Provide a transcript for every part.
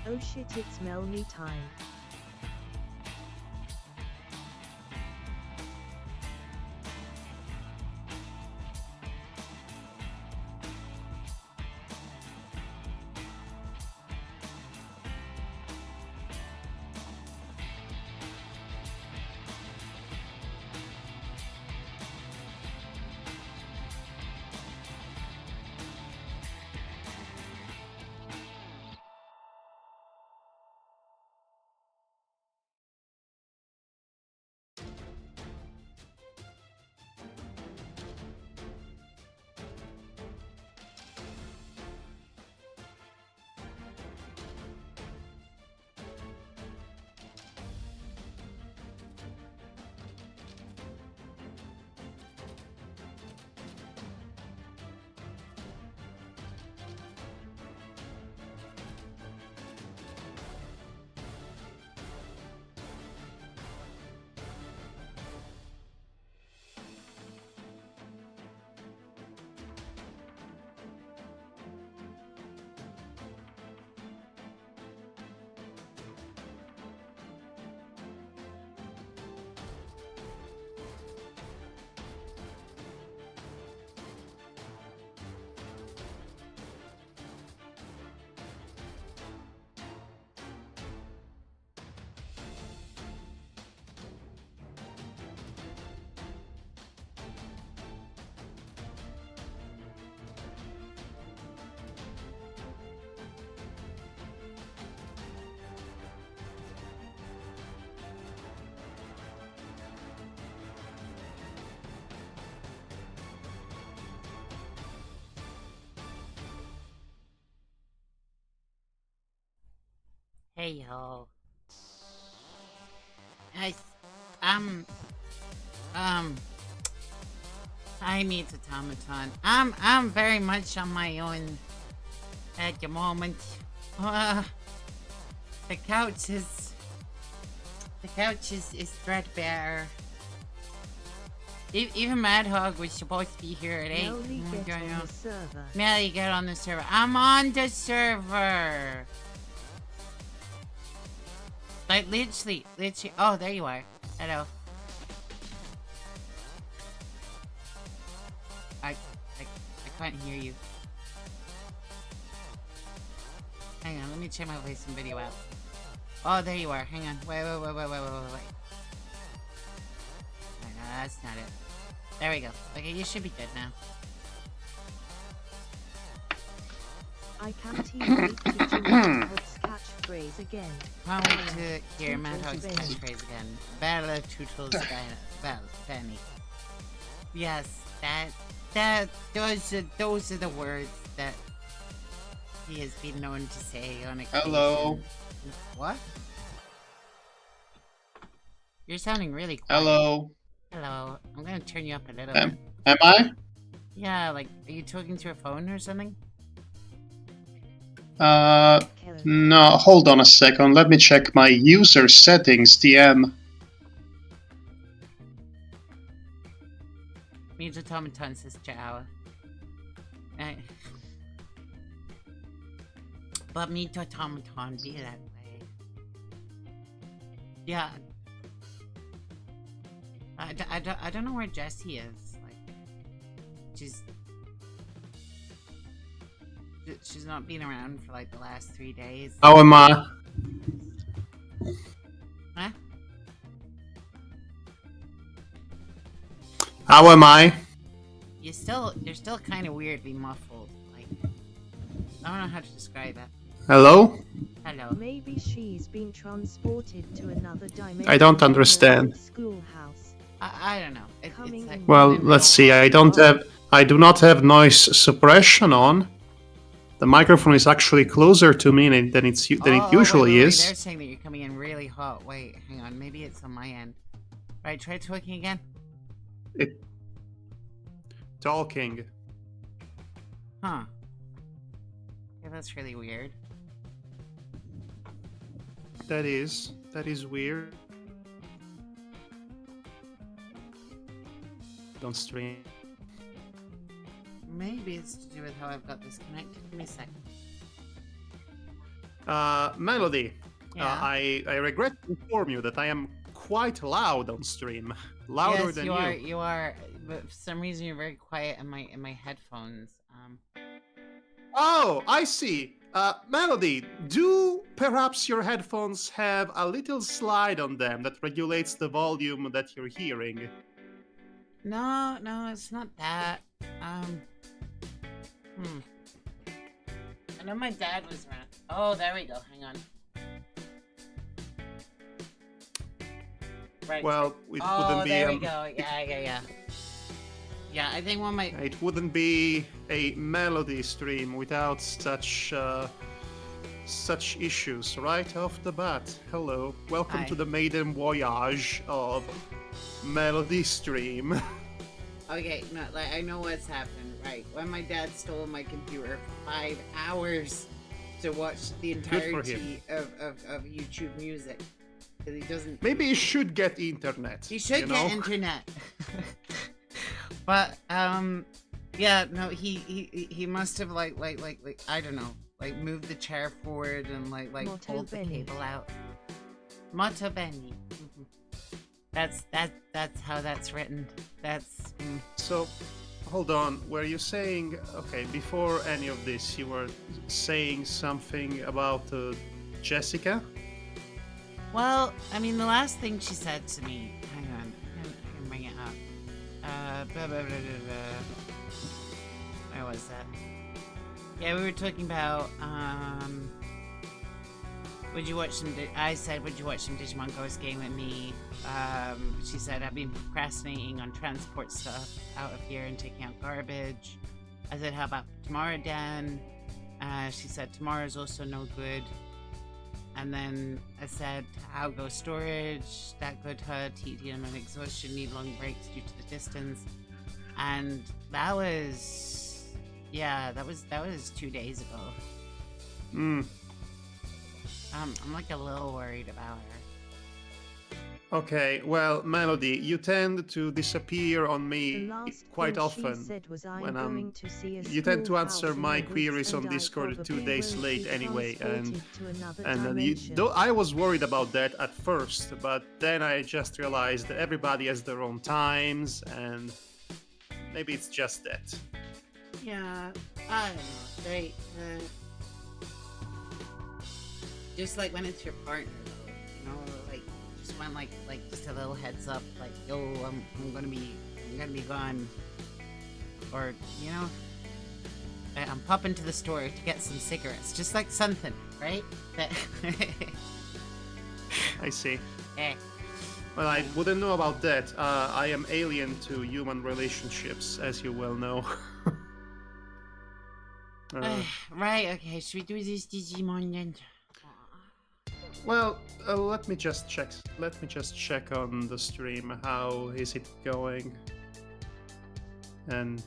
Oh shit, it's Melanie time. Hey yo. I, um, um, I meet automaton. I'm very much on my own at the moment. Uh, the couch is, is threadbare. Even Madhog was supposed to be here at 8. Melanie, get on the server. Melly, get on the server. I'm on the server. Like, literally. Oh, there you are. Hello. I can't hear you. Hang on, let me check my voice and video out. Oh, there you are. Hang on. Wait. No, that's not it. There we go. Okay, you should be good now. I can't even wait to do Madhog's catchphrase again. Can't wait to hear Madhog's catchphrase again. Bella Tootles Benny. Yes, those are the words that he has been known to say on occasion. Hello. What? You're sounding really quiet. Hello. Hello. I'm gonna turn you up a little bit. Am I? Yeah, like, are you talking to your phone or something? No, hold on a second. Let me check my user settings, DM. Means automaton says ciao. But me to automaton be that way. Yeah. I don't know where Jessie is. Like, she's not been around for like the last 3 days. How am I? Huh? How am I? You're still kind of weirdly muffled. Like, I don't know how to describe it. Hello? Hello. Maybe she's been transported to another dimension. I don't understand. Schoolhouse. I don't know. It's like, well, let's see. I do not have noise suppression on. The microphone is actually closer to me than it usually wait, is. They're saying that you're coming in really hot. Wait, hang on. Maybe it's on my end. Right, try talking again. Talking. Huh. Yeah, that's really weird. That is weird. Don't stream. Maybe it's to do with how I've got this connected. Give me a sec. Melody, Yeah. I regret to inform you that I am quite loud on stream. Louder Yes, than you are. You are. But for some reason, you're very quiet in my headphones. Oh, I see. Melody, do perhaps your headphones have a little slide on them that regulates the volume that you're hearing? No, no, it's not that. Hmm. I know my dad was around. Oh, there we go. Hang on. Right. Well, it Oh, wouldn't be there we go. Yeah. Yeah, I think one might. it wouldn't be a melody stream without such issues right off the bat. Hello, welcome Hi. to the maiden voyage of melody stream. Okay, no, like I know what's happened. Right, when my dad stole my computer for 5 hours to watch the Good for entirety of YouTube music, because he doesn't. Maybe you should get internet. He should you get know? internet. But yeah, no, he must have like I don't know, like moved the chair forward and like Motto pulled the Bene. cable out. Motto Bene. Mhm. That's how that's written. That's So, hold on. Were you saying, okay, before any of this, you were saying something about Jessica? well, I mean, the last thing she said to me. Hang on, I can bring it up. Blah, blah, blah, blah, blah. Where was that? Yeah, we were talking about would you watch some? I said, would you watch some Digimon Ghost game with me? She said, I've been procrastinating on transport stuff out of here and taking out garbage. I said, how about tomorrow, Dan? She said, tomorrow's also no good. And then I said, how go storage? That good her, tedium and exhaustion, need long breaks due to the distance. And that was, yeah, that was 2 days ago. Hmm. I'm like a little worried about her. Okay, well, Melody, you tend to disappear on The me last quite thing often. she said was, I'm when going to see a you tend to small answer house in my the woods, queries on and I Discord 2 probably days will late be anyway, and transported to another you, dimension. though I was worried about that at first, but then I just realized that everybody has their own times, and maybe it's just that. Yeah, I don't know. They, just like when it's your partner, though, you know, like just when like just a little heads up, like, yo, I'm gonna be gone, or you know, I'm popping to the store to get some cigarettes, just like something, right? That I see. eh. Well, I wouldn't know about that. I am alien to human relationships, as you well know. Right, okay, should we do this Digimon then? Well, let me just check. Let me just check on the stream. How is it going? And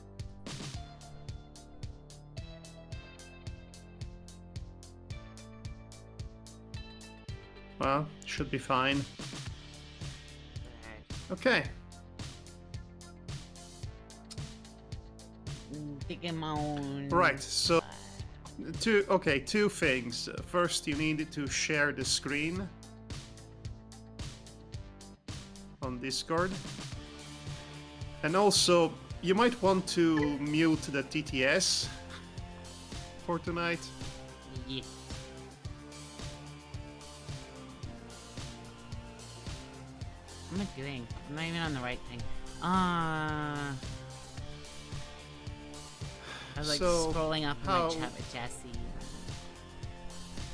well, should be fine. Okay. Digimon. Right. So, two things. First, you need to share the screen on Discord, and also you might want to mute the TTS for tonight. Yeah. What am I doing? I'm not even on the right thing. I was like So, scrolling up in how- my chat with Jessie.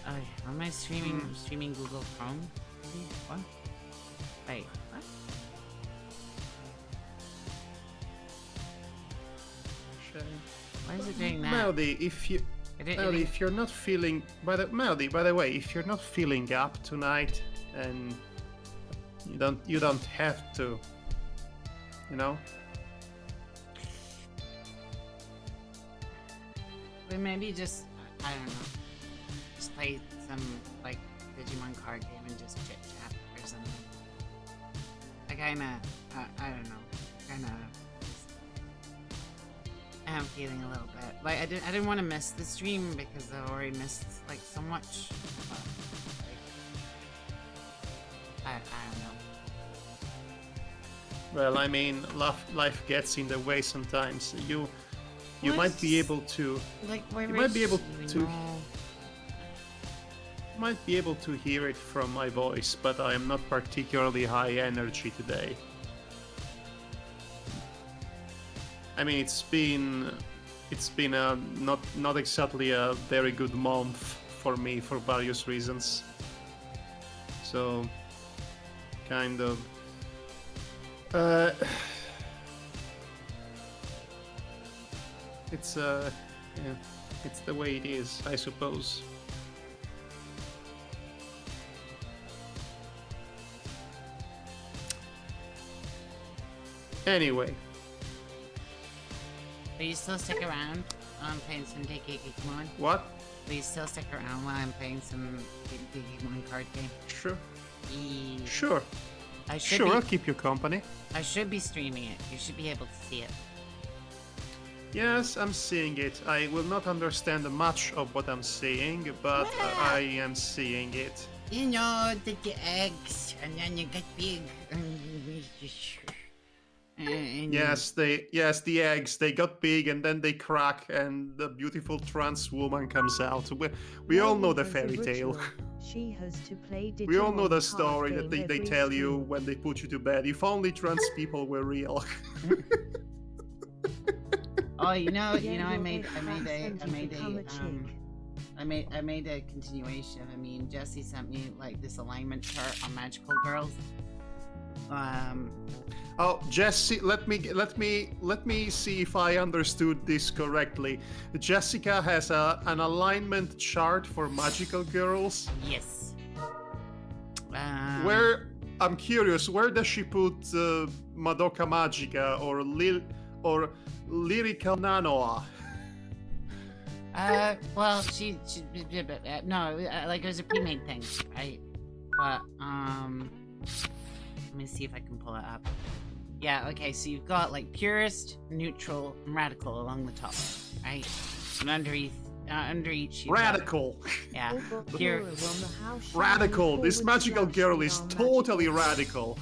Okay, am I streaming? I'm streaming Google Chrome? Maybe? What? Wait, what? Why is it doing that? Melody, if you Melody, if you're not feeling by the way, if you're not feeling up tonight, and you don't have to, you know. But maybe just, I don't know, just play some, like, Digimon card game and just chit-chat or something. I kinda, I don't know, kinda, I'm feeling a little bit like I didn't want to miss the stream because I already missed like so much. But, like, I don't know. Well, I mean, life gets in the way sometimes. You Well, might it's be just- able to Like why You would might be able you to- know? hear it from my voice, but I am not particularly high energy today. I mean, it's been a not exactly a very good month for me for various reasons. So, kind of. It's yeah, it's the way it is, I suppose. Anyway, Will you still stick around while I'm playing some Digimon? what? Will you still stick around while I'm playing some Digimon card game? Sure, E- sure, I should sure. be, I'll keep you company. I should be streaming it. You should be able to see it. Yes, I'm seeing it. I will not understand much of what I'm seeing, but I am seeing it. You know, the eggs, and then you get big. And Yes, the eggs, they got big and then they crack and the beautiful trans woman comes out. We all know the Mary has a fairy tale. ritual. She has to play We all know Digimon the card story that game they every tell you stream. when they put you to bed. If only trans people were real. Oh, you know, I Yeah, made you'll a become a chick. I made a continuation. I mean, Jesse sent me like this alignment chart on magical girls. Oh, Jesse, let me see if I understood this correctly. Jessica has an alignment chart for magical girls. Yes. Where I'm curious, where does she put Madoka Magica or Lyrical Nanoa? Well, she no, like it was a pre-made thing, right? But let me see if I can pull it up. Yeah, okay, so you've got like purist, neutral, and radical along the top, right? And under each, you've got- Radical. yeah, Over pure. Aurora on the house Radical. shall This forward magical slash girl we is are totally magical.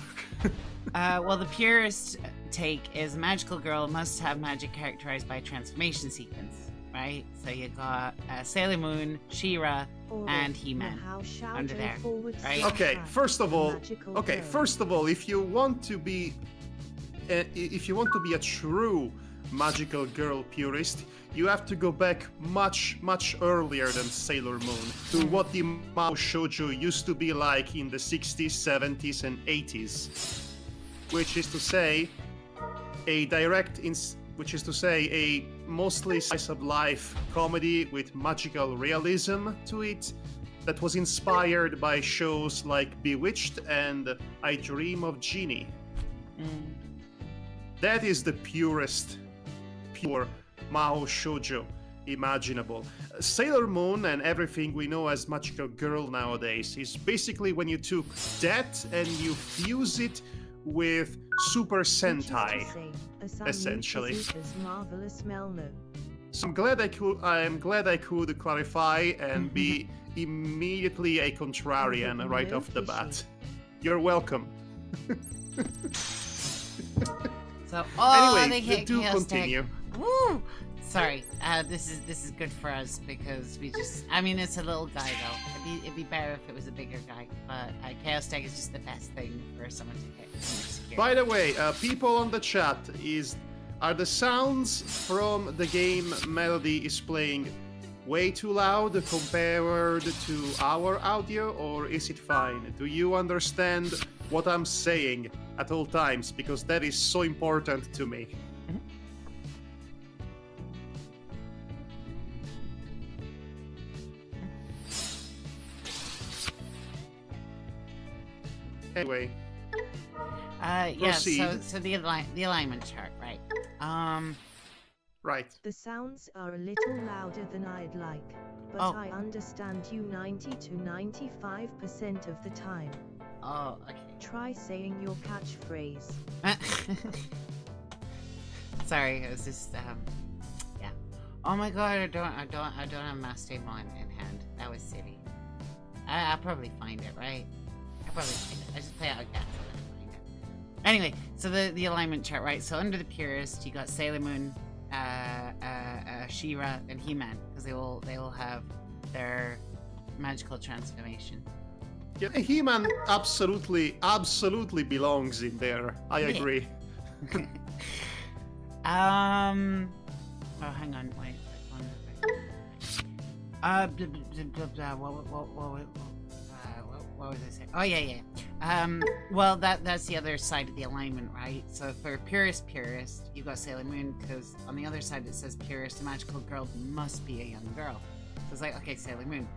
radical. Well, the purest take is magical girl must have magic characterized by a transformation sequence, right? So you got Sailor Moon, She-Ra, Aurora and on the He-Man. house shall under go there, forward right? slash Okay, back, first of the all, magical okay, girl. first of all, if you want to be a true magical girl purist, you have to go back much earlier than Sailor Moon to what the Mao shoujo used to be like in the 60s, 70s, and 80s, which is to say, a mostly slice of life comedy with magical realism to it that was inspired by shows like Bewitched and I Dream of Jeannie. Mm. That is the pure Mao shoujo imaginable. Sailor Moon and everything we know as magical girl nowadays is basically when you took that and you fuse it with Super Which is to Sentai. say, a son essentially. Yukazuka's marvelous Melno. So I'm glad I could clarify and be immediately a contrarian right off the bat. You're welcome. So, oh, Anyway, they hit do Chaos Tag. continue. Woo! Sorry, this is good for us because we just. I mean, it's a little guy though. It'd be better if it was a bigger guy, but Chaos Tag is just the best thing for someone to hit. By the way, people on the chat, are the sounds from the game Melody is playing way too loud compared to our audio, or is it fine? Do you understand what I'm saying at all times? Because that is so important to me. Anyway, Yeah. Proceed. So the alignment chart, right? right. The sounds are a little louder than I'd like, but Oh. I understand you 90 to 95% of the time. Oh, okay. Try saying your catchphrase. Sorry, it was just Oh my god, I don't have Mass Digimon in hand. That was silly. I'll probably find it, right? I'll probably find it. I just play out a cat so that I find it. Anyway, so the alignment chart, right? So under the Purist, you got Sailor Moon, She-Ra, and He-Man, because they all have their magical transformation. Yeah, He-Man absolutely belongs in there. I agree. Oh, hang on, wait. What was I saying? Oh, yeah. Well, that's the other side of the alignment, right? So for Purist, you got Sailor Moon, because on the other side it says Purist, a magical girl must be a young girl. So it's like, okay, Sailor Moon.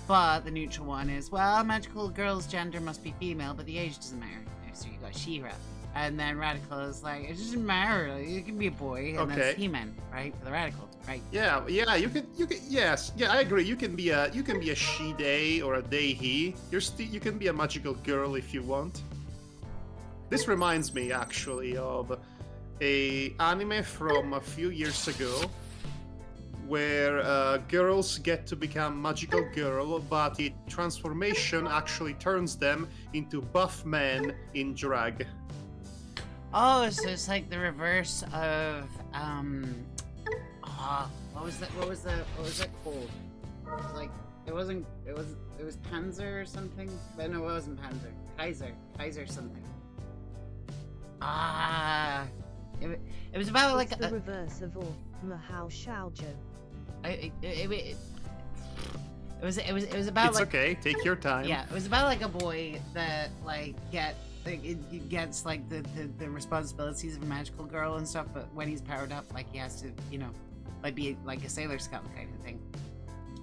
But the neutral one is, well, magical girl's gender must be female, but the age doesn't matter. So you got She-Ra. And then Radical is like, it doesn't matter. It can be a boy, and that's He-Man, right? For the Radical, right? Yeah. You can. Yes. Yeah, I agree. You can be a she-day or a they-he. You can be a magical girl if you want. This reminds me actually of a anime from a few years ago, where girls get to become magical girl, but the transformation actually turns them into buff men in drag. Oh, so it's like the reverse of what was that called? It was like it was Panzer or something? But no, it wasn't Panzer. Kaiser something. It was about like the reverse of all Mahao Shaojo. It was about It's like, okay. Take your time. yeah, it was about like a boy that like it gets like the responsibilities of a magical girl and stuff, but when he's powered up, like he has to, like be like a Sailor Scout kind of thing.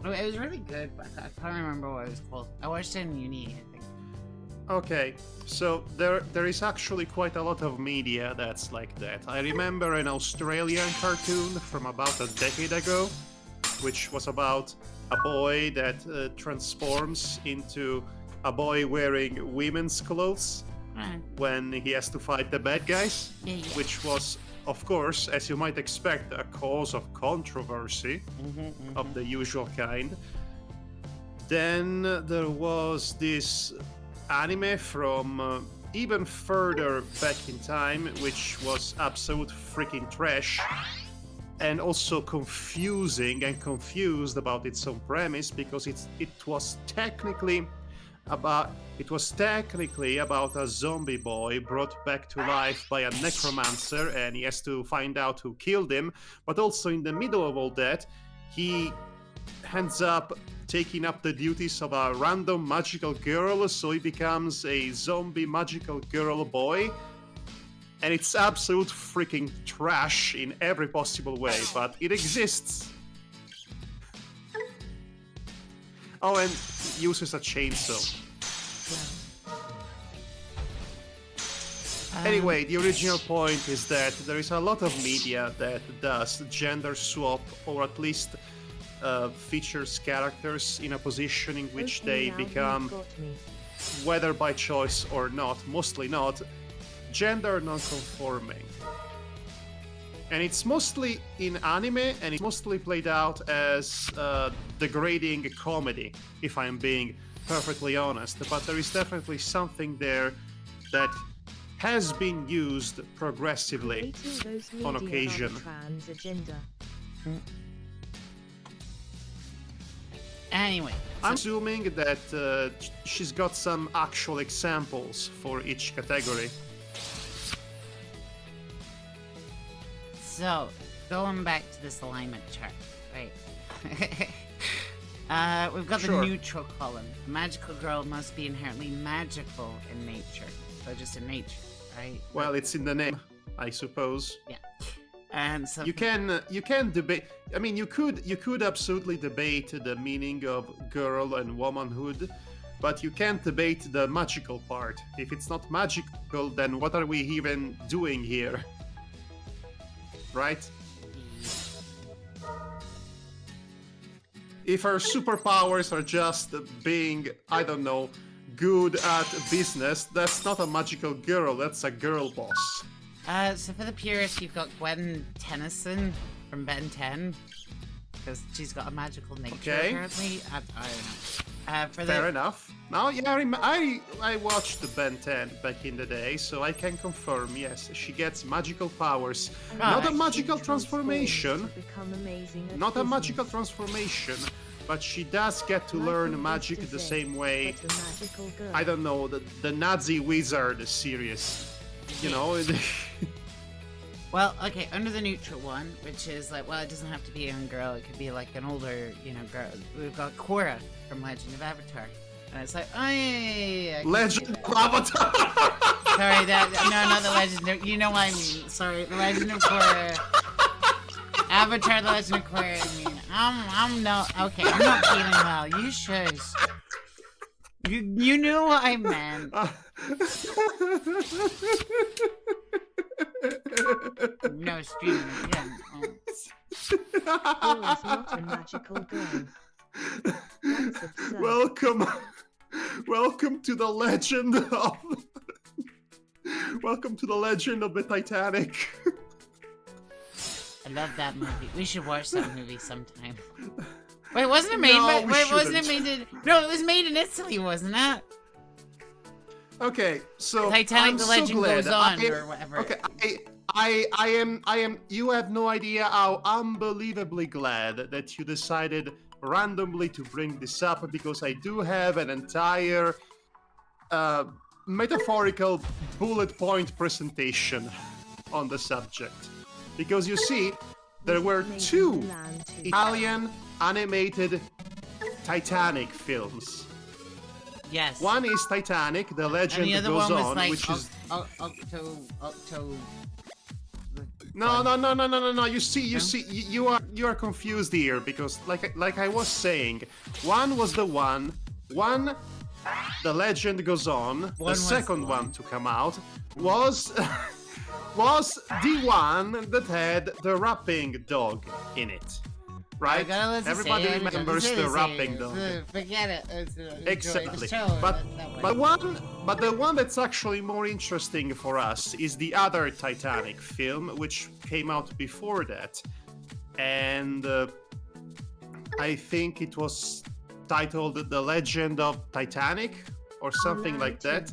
It was really good, but I can't remember what it was called. I watched it in uni, I think. Okay, so there is actually quite a lot of media that's like that. I remember an Australian cartoon from about a decade ago, which was about a boy that transforms into a boy wearing women's clothes when he has to fight the bad guys, which was, of course, as you might expect, a cause of controversy of the usual kind. Then there was this anime from even further back in time, which was absolute freaking trash, and also confusing and confused about its own premise, because it was technically about a zombie boy brought back to life by a necromancer, and he has to find out who killed him. But also in the middle of all that, he ends up taking up the duties of a random magical girl, so he becomes a zombie magical girl boy. And it's absolute freaking trash in every possible way, but it exists. Oh, and uses a chainsaw. Anyway, the original point is that there is a lot of media that does gender swap, or at least features characters in a position in which they become, whether by choice or not, mostly not, gender non-conforming. And it's mostly in anime, and it's mostly played out as degrading comedy, if I'm being perfectly honest. But there is definitely something there that has been used progressively on occasion. Anyway, I'm assuming that she's got some actual examples for each category. So, going back to this alignment chart, right? We've got the neutral column. The magical girl must be inherently magical in nature. So just in nature, right? Well, it's in the name, I suppose. Yeah. And so you can debate. I mean, you could absolutely debate the meaning of girl and womanhood, but you can't debate the magical part. If it's not magical, then what are we even doing here? Right? If her superpowers are just being, I don't know, good at business, that's not a magical girl, that's a girl boss. So for the purist, you've got Gwen Tennyson, from Ben 10. Because she's got a magical nature, Okay. apparently. I don't know. Fair enough. Now, yeah, I watched the Ben 10 back in the day, so I can confirm, yes, she gets magical powers. Not a Right. magical She transforms transformation, to become amazing at not a magical business. transformation, but she does get to learn Nothing magic is to the say, same way, but a magical girl. I don't know, the Nazi wizard series. You know? Well, okay, under the neutral one, which is like, well, it doesn't have to be a young girl. It could be like an older, girl. We've got Korra from Legend of Avatar. And it's like, oh, yeah. I can see Legend that. of Avatar! Sorry, no, not the Legend of, you know what I mean. Sorry, the Legend of Korra. Avatar, the Legend of Korra. I mean, I'm not feeling well. You should. You knew what I meant. No, streaming again. Oh. Korra is not a magical girl. That's absurd. Welcome to the legend of Welcome to the legend of the Titanic. I love that movie. We should watch that movie sometime. Wait, wasn't it made? No, we wasn't it shouldn't. made in? No, it was made in Italy, wasn't it? Okay, so Titanic: I'm The so Legend glad. Goes On, or whatever. Okay, I am. You have no idea how unbelievably glad that you decided randomly to bring this up, because I do have an entire metaphorical bullet point presentation on the subject. Because you see, there were two Italian animated Titanic films. Yes. One is Titanic, The Legend and the other Goes one was On, like which is Octo. No. You see, No? you are confused here, because like I was saying, one was the one, The Legend Goes On. One The was second the one one. to come out was was the one that had the rapping dog in it, right? Everybody remembers the rapping dog. Forget it. Enjoy Exactly. The show. But the one that's actually more interesting for us is the other Titanic film, which came out before that, and I think it was titled The Legend of Titanic or something like that.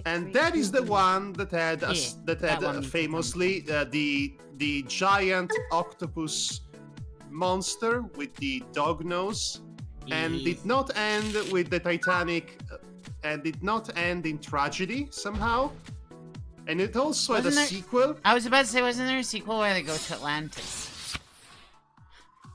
And that is the one that had that one. famously the giant octopus monster with the dog nose, and did not end with the Titanic, and did not end in tragedy somehow. And it also had a Wasn't there- sequel. I was about to say, wasn't there a sequel where they go to Atlantis?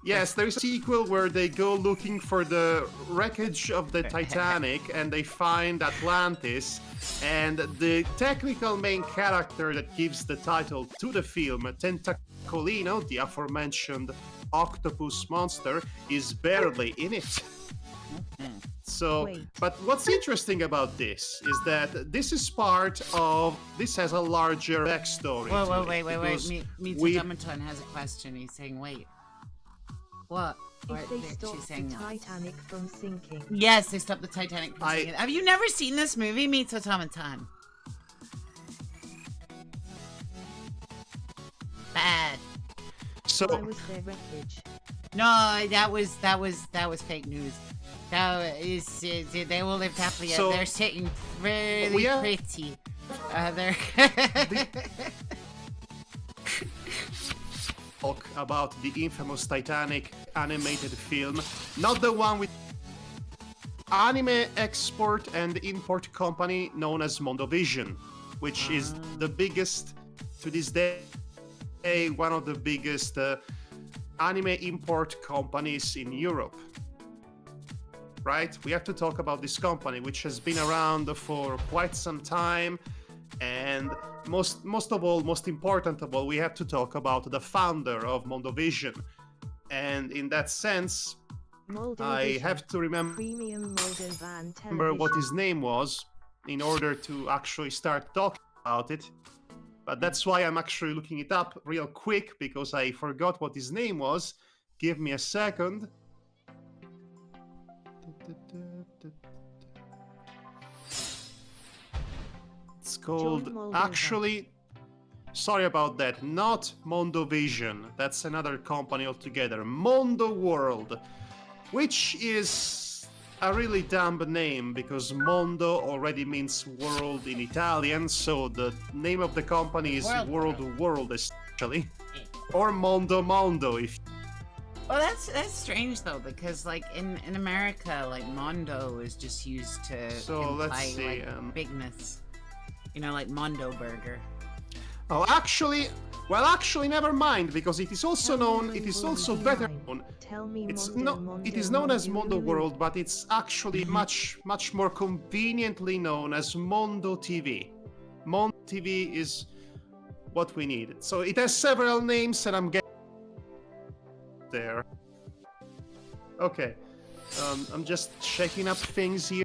Yes, there's a sequel where they go looking for the wreckage of the Titanic and they find Atlantis, and the technical main character that gives the title to the film, Tentacolino, the aforementioned octopus monster, is barely in it. So, Wait. but what's interesting about this is that this has a larger backstory. to it, Wait. because Mita we- Dumaton has a question. He's saying, wait. What? If they She's stop the saying, Titanic from sinking, yes, they stopped the Titanic from I- sinking. Have you never seen this movie, Mita Dumaton? Bad. So, why was there wreckage? No, that was fake news. That is, they will live happily. So- They're sitting really We have- pretty. They're. talk about the infamous Titanic animated film, not the one with anime export and import company known as Mondovision, which is the biggest, to this day, one of the biggest anime import companies in Europe. Right? We have to talk about this company, which has been around for quite some time, and most important of all, we have to talk about the founder of Mondovision. And in that sense, I Moldovision, have to remember Premium Moldovan television. what his name was in order to actually start talking about it. But that's why I'm actually looking it up real quick, because I forgot what his name was. Give me a second. It's called, Moldova. actually, Sorry about that. Not Mondo Vision. That's another company altogether. Mondo World, which is a really dumb name because Mondo already means world in Italian, so the name of the company is World essentially. Or Mondo Mondo if Well, that's strange though, because like in America, like Mondo is just used to So, imply let's see, like bigness. You know, like Mondo Burger. Oh, actually, never mind, because it is also known. It is also better known. Tell me It's Mondo, no, Mondo, it is known as Mondo, Mondo World, but it's actually much more conveniently known as Mondo TV. Mondo TV is what we need. So it has several names, and I'm getting there. Okay, I'm just checking up things here.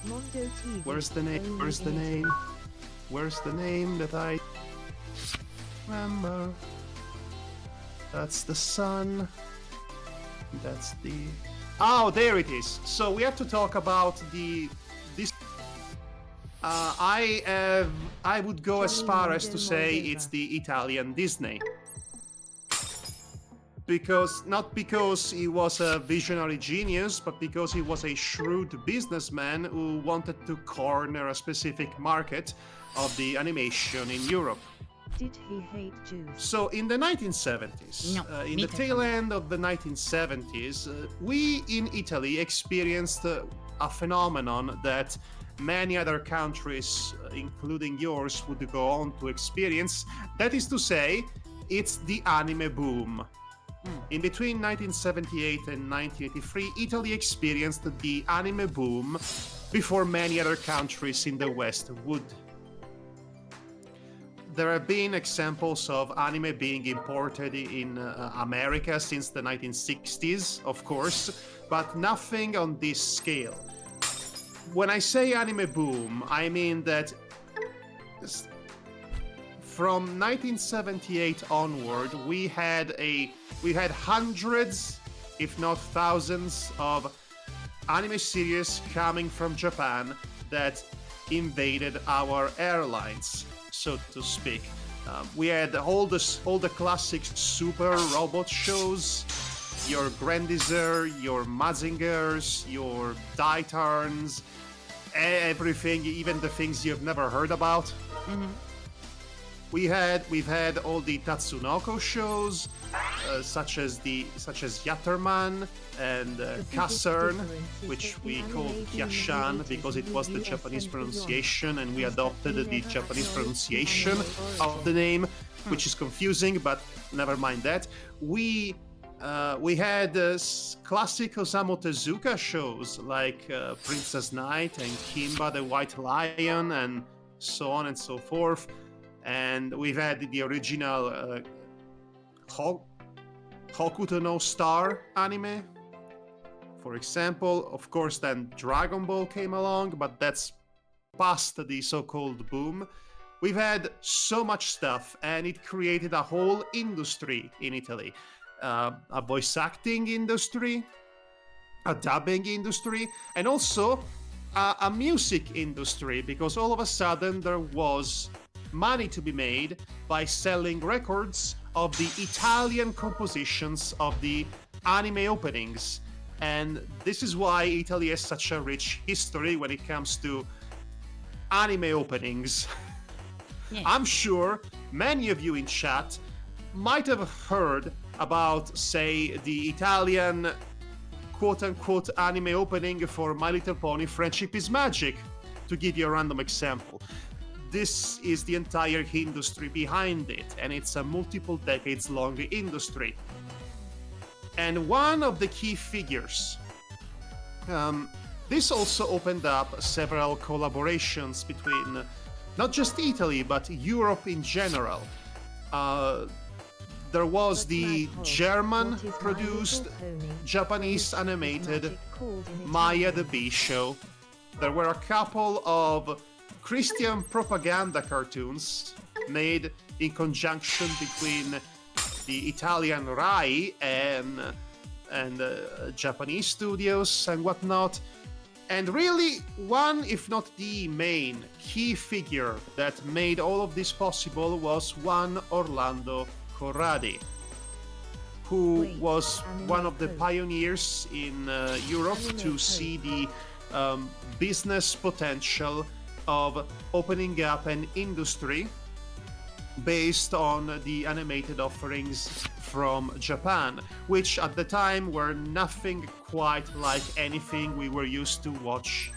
Mondo TV. Where's the name? only Where's the in Italy. name? Where's the name that I remember? That's the sun. That's the... Oh, there it is. So we have to talk about this. I would go as far as to say it's the Italian Disney. Not because he was a visionary genius, but because he was a shrewd businessman who wanted to corner a specific market of the animation in Europe. Did he hate Jews? So in the 1970s, No, in the tail end of the 1970s, we in Italy experienced a phenomenon that many other countries, including yours, would go on to experience. That is to say, it's the anime boom. In between 1978 and 1983, Italy experienced the anime boom before many other countries in the West would. There have been examples of anime being imported in America since the 1960s, of course, but nothing on this scale. When I say anime boom, I mean that from 1978 onward, we had hundreds, if not thousands, of anime series coming from Japan that invaded our airlines, so to speak. We had all the classic super robot shows, your Grandizer, your Mazingers, your Daitarns, everything, even the things you've never heard about. Mm-hmm. We've had all the Tatsunoko shows, such as Yatterman and Kasern, which we called Yashan because it was the Japanese pronunciation, and we adopted the Japanese pronunciation of the name, which is confusing, but never mind that. We had classic Osamu Tezuka shows like Princess Knight and Kimba the White Lion and so on and so forth. And we've had the original Hokuto no Star anime, for example. Of course, then Dragon Ball came along, but that's past the so-called boom. We've had so much stuff, and it created a whole industry in Italy. A voice acting industry, a dubbing industry, and also a music industry, because all of a sudden there was money to be made by selling records of the Italian compositions of the anime openings. And this is why Italy has such a rich history when it comes to anime openings. Yeah. I'm sure many of you in chat might have heard about, say, the Italian quote-unquote anime opening for My Little Pony Friendship is Magic, to give you a random example. This is the entire industry behind it, and it's a multiple decades long industry. And one of the key figures, this also opened up several collaborations between not just Italy, but Europe in general. There was the German-produced, Japanese animated Maya the Bee show. There were a couple of Christian propaganda cartoons made in conjunction between the Italian Rai and and Japanese studios and whatnot. And really, one, if not the main key figure that made all of this possible was one Orlando Corradi, who was one of the pioneers in Europe to see the business potential of opening up an industry based on the animated offerings from Japan, which at the time were nothing quite like anything we were used to watch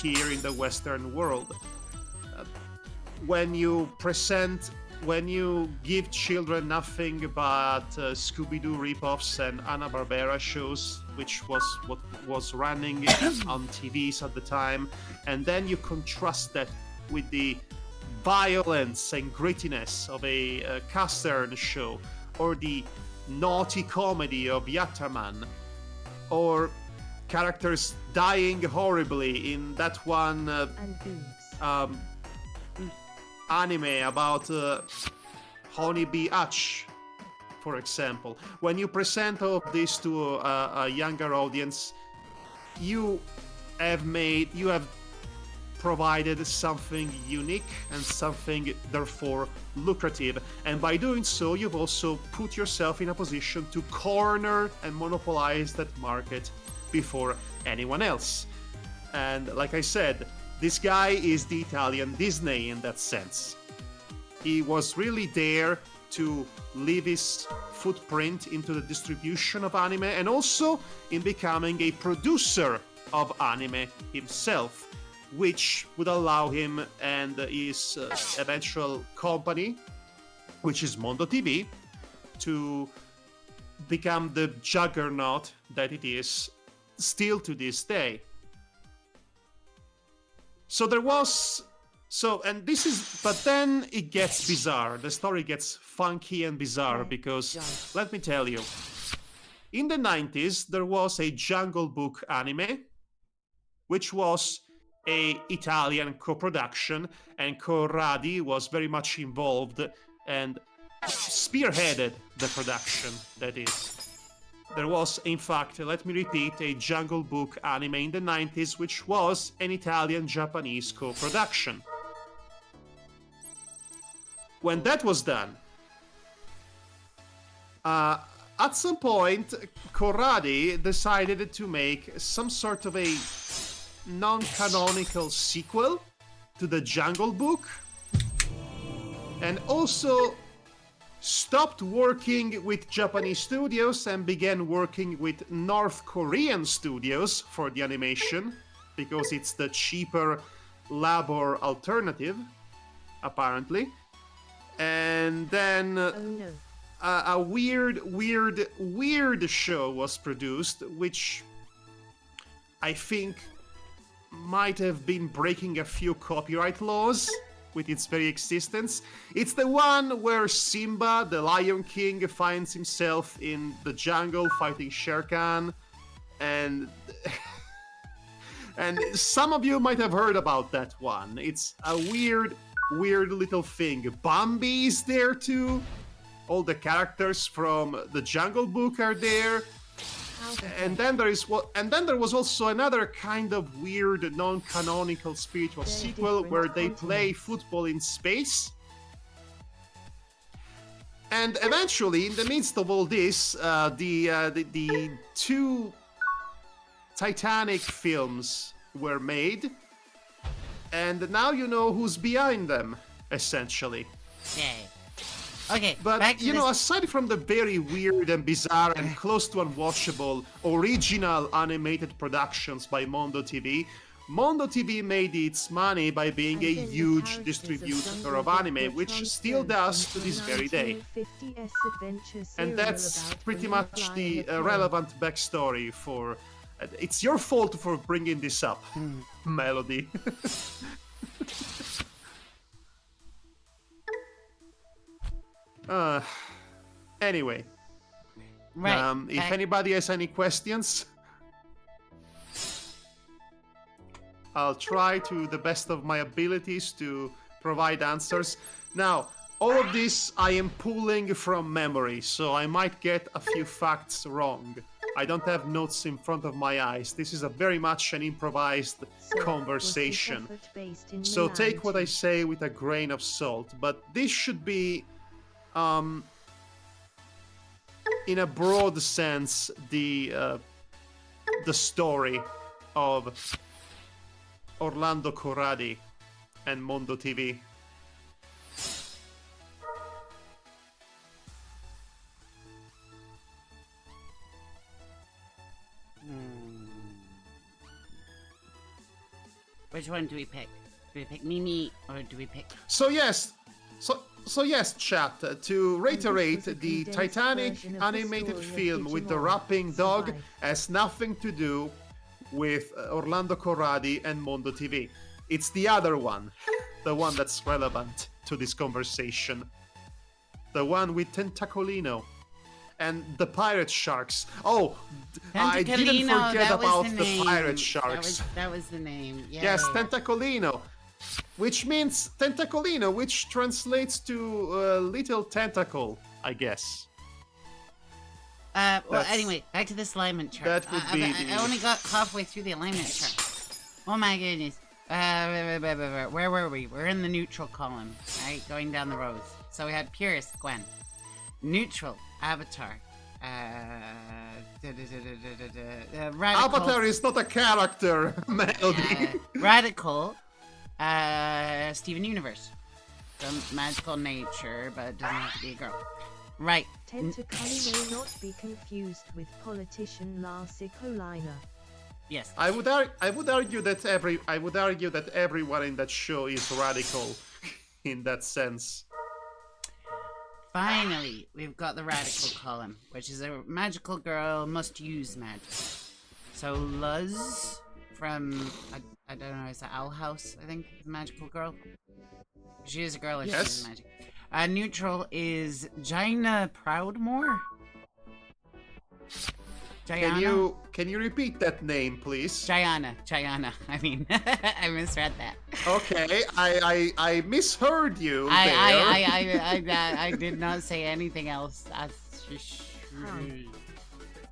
here in the Western world. When you give children nothing but Scooby-Doo ripoffs and Hanna-Barbera shows, which was what was running on TVs at the time, and then you contrast that with the violence and grittiness of a Castern show, or the naughty comedy of Yatterman, or characters dying horribly in that one anime about Honeybee Hutch, for example. When you present all of this to a younger audience, you have provided something unique and something therefore lucrative, and by doing so you've also put yourself in a position to corner and monopolize that market before anyone else. And like I said, this guy is the Italian Disney in that sense. He was really there to leave his footprint into the distribution of anime, and also in becoming a producer of anime himself, which would allow him and his eventual company, which is Mondo TV, to become the juggernaut that it is still to this day. But then it gets bizarre. The story gets funky and bizarre because, let me tell you, in the 90s, there was a Jungle Book anime, which was a Italian co-production, and Corradi was very much involved and spearheaded the production, that is. There was, in fact, let me repeat, a Jungle Book anime in the 90s, which was an Italian-Japanese co-production. When that was done, at some point, Corradi decided to make some sort of a non-canonical sequel to the Jungle Book, and also stopped working with Japanese studios and began working with North Korean studios for the animation, because it's the cheaper labor alternative, apparently. And then a weird show was produced, which I think might have been breaking a few copyright laws with its very existence. It's the one where Simba, the Lion King, finds himself in the jungle fighting Shere Khan, and some of you might have heard about that one. It's a weird little thing. Bambi is there too. All the characters from the Jungle Book are there. And then there was also another kind of weird non-canonical spiritual sequel where they play football in space. And eventually, in the midst of all this, the two Titanic films were made, and now you know who's behind them, essentially. Yay. Okay, but aside from the very weird and bizarre and close to unwatchable original animated productions by Mondo TV made its money by being a huge distributor of anime, which still does to this very day. And that's pretty much the relevant backstory for... It's your fault for bringing this up, Melody. Anyway, right. If anybody has any questions, I'll try to the best of my abilities to provide answers. Now, all of this I am pulling from memory, so I might get a few facts wrong. I don't have notes in front of my eyes. This is a very much an improvised So, was this conversation. effort based in So Milan take what I too? say with a grain of salt. But this should be, in a broad sense, the story of Orlando Corradi and Mondo TV. Which one do we pick? Do we pick Mimi or do we pick? So yes, chat. To reiterate, was a the condensed Titanic version of the animated story of film with the Digimon rapping dog Survive. has nothing to do with Orlando Corradi and Mondo TV. It's the other one, the one that's relevant to this conversation. The one with Tentacolino and the pirate sharks. Oh, I didn't Tentacolino, forget that was about the the name. pirate sharks. That was the name. Yeah, Yes, yeah. Tentacolino, which means Tentacolino, which translates to little tentacle, I guess. Well, That's- anyway, back to this alignment chart. that would be I only got halfway through the alignment chart. Oh my goodness. Where were we? We're in the neutral column, right? Going down the rows. So we had Purist, Gwen. Neutral, Avatar. Radical. Avatar is not a character, Melody. Radical. Steven Universe. Some magical nature, but it doesn't have to be a girl. Right. Tentacoli may not be confused with politician Lars Ikolina. Yes. I would argue that everyone in that show is radical, in that sense. Finally, we've got the radical column, which is a magical girl must use magic. So Luz from I don't know, is that Owl House? I think the magical girl. She is a girl if she Yes. uses magic. Neutral is Jaina Proudmore. Jayana? Can you repeat that name, please? Jayana. I mean, I misread that. Okay, I misheard you there. I did not say anything else.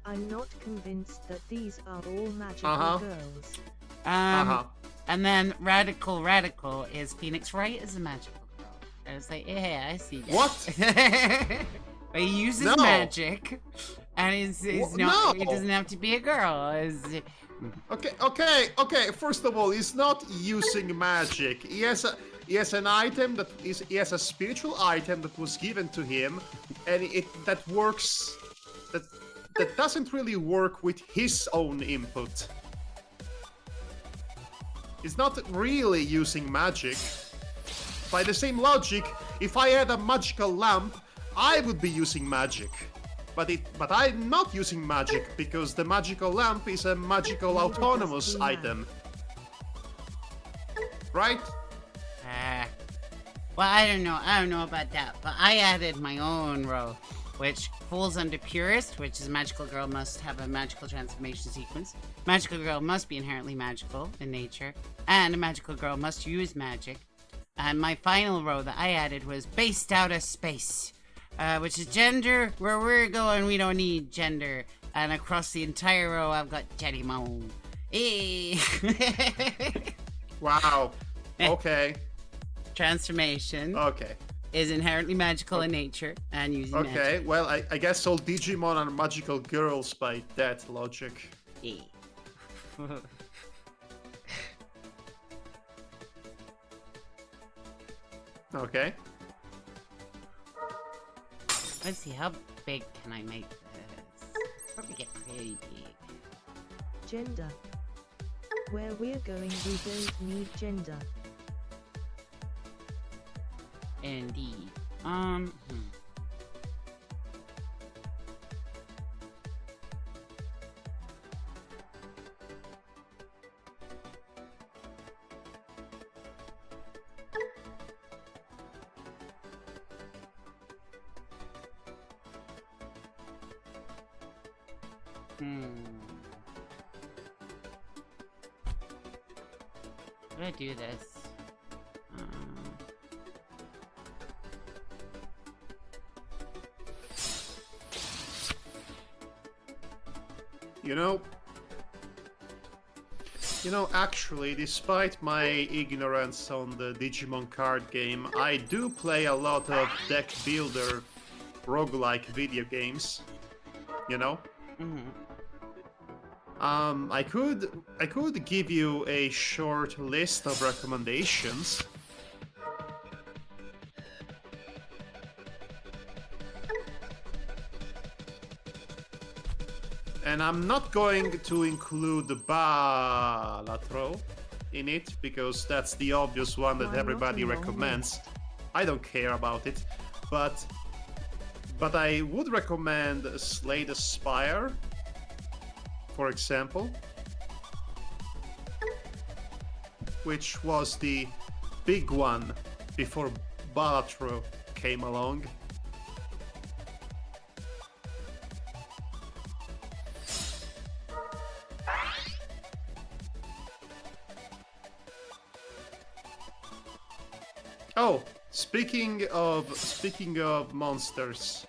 I'm not convinced that these are all magical Uh-huh. girls. And then radical is Phoenix Wright is a magical girl. I was like, yeah, I see that. What? But he uses No. magic, and he's not. No. He doesn't have to be a girl. Okay. First of all, he's not using magic. He has an item he has a spiritual item that was given to him, and that works. That doesn't really work with his own input. He's not really using magic. By the same logic, if I had a magical lamp, I would be using magic. But I'm not using magic because the magical lamp is a magical Neither does autonomous Digimown. item. Right? Well, I don't know about that, but I added my own row, which falls under Purist, which is magical girl must have a magical transformation sequence. Magical girl must be inherently magical in nature, and a magical girl must use magic. And my final row that I added was based out of space, which is gender. Where we're going, we don't need gender. And across the entire row, I've got digimown. Hey. Wow. Okay. Transformation Okay. is inherently magical in nature and using magic. Okay. Well, I guess all Digimon are magical girls by that logic. Yeah. Okay. Let's see, how big can I make this? Probably get pretty big. Gender. Where we're going, we don't need gender. Indeed. How do I do this? You know, actually, despite my ignorance on the Digimon card game, I do play a lot of deck builder roguelike video games. You know? Mm-hmm. I could give you a short list of recommendations. And I'm not going to include Balatro in it because that's the obvious one that Why not everybody a long recommends. list? I don't care about it, but I would recommend Slay the Spire, for example, which was the big one before Balatro came along. Oh, speaking of monsters.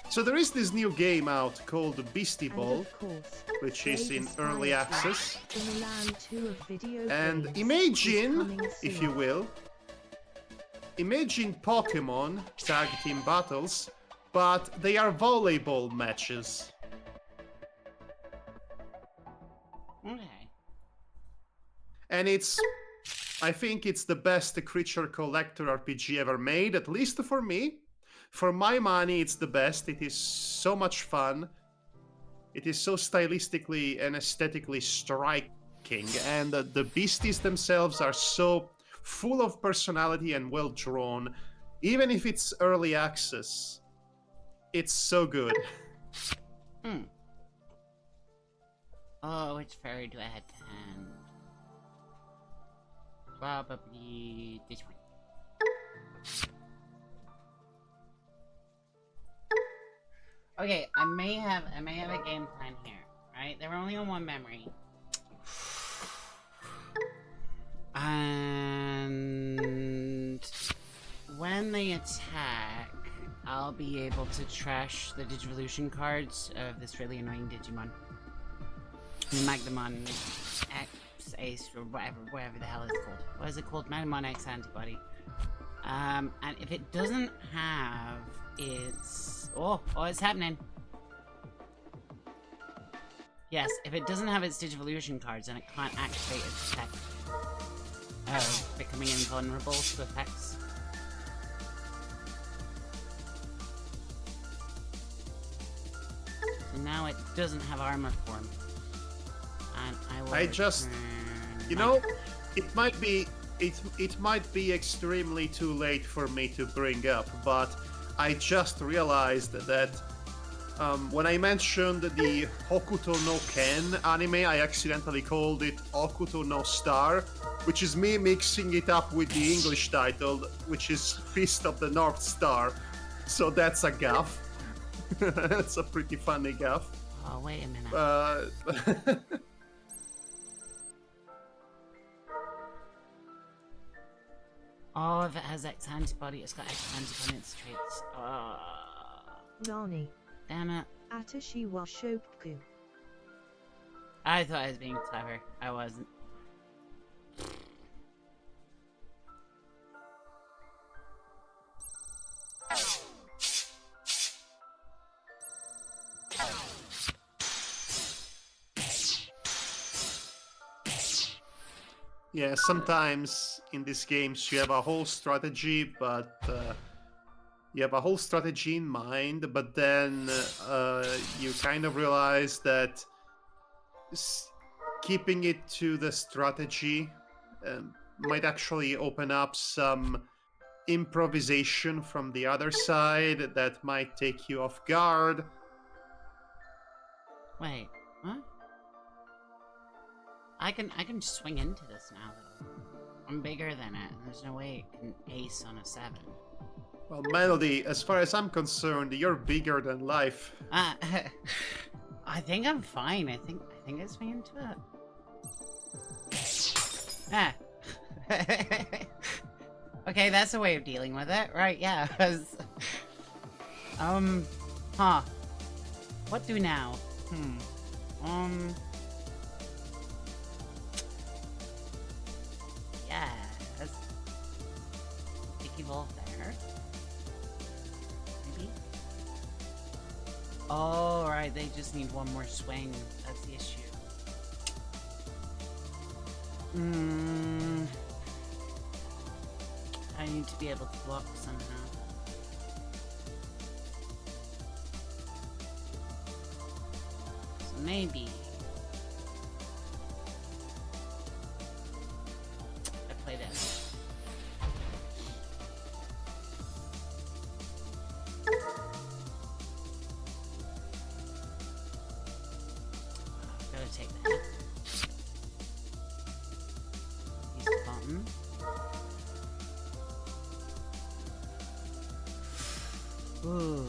So there is this new game out called Beastie And Ball, of course, which is Blade in aspires early to access. the Milan 2 of video And games is imagine, coming if soon. you will, imagine Pokemon tag team battles, but they are volleyball matches. Okay. And I think it's the best creature collector RPG ever made, at least for me. For my money, it's the best. It is so much fun. It is so stylistically and aesthetically striking, and the beasties themselves are so full of personality and well drawn. Even if it's early access, it's so good. Hmm. Oh, which fairy do I have to hand? Probably this one. Okay, I may have a game plan here, right? They're only on one memory. And when they attack, I'll be able to trash the Digivolution cards of this really annoying Digimon. Magnemon X Ace or whatever the hell it's called. What is it called? Magnemon X Antibody. And if it doesn't have its... Oh, it's happening. Yes, if it doesn't have its Digivolution cards, then it can't activate its effect. Becoming invulnerable to effects. So now it doesn't have armor form. And I will You know, it might be extremely too late for me to bring up, but I just realized that when I mentioned the Hokuto no Ken anime, I accidentally called it Hokuto no Star, which is me mixing it up with the English title, which is Fist of the North Star. So that's a gaff. That's a pretty funny gaff. Oh, wait a minute. Oh, if it has X antibody, it's got X antibody in its traits. Nani. Damn it. Atashi wa shoku. I thought I was being clever. I wasn't. Yeah, sometimes in these games you have a whole strategy, but you have a whole strategy in mind, but then you kind of realize that keeping it to the strategy might actually open up some improvisation from the other side that might take you off guard. Wait, what? I can swing into this now, though. I'm bigger than it, and there's no way it can ace on a 7. Well, Melody, as far as I'm concerned, you're bigger than life. I think I'm fine. I think I swing into it. Ah. Okay, that's a way of dealing with it, right? Yeah. Huh. What do now? Yes. Digivolve there. Maybe? Oh, right, they just need one more swing. That's the issue. I need to be able to block somehow. So maybe I play this. Gotta take that. Use the button. Ooh.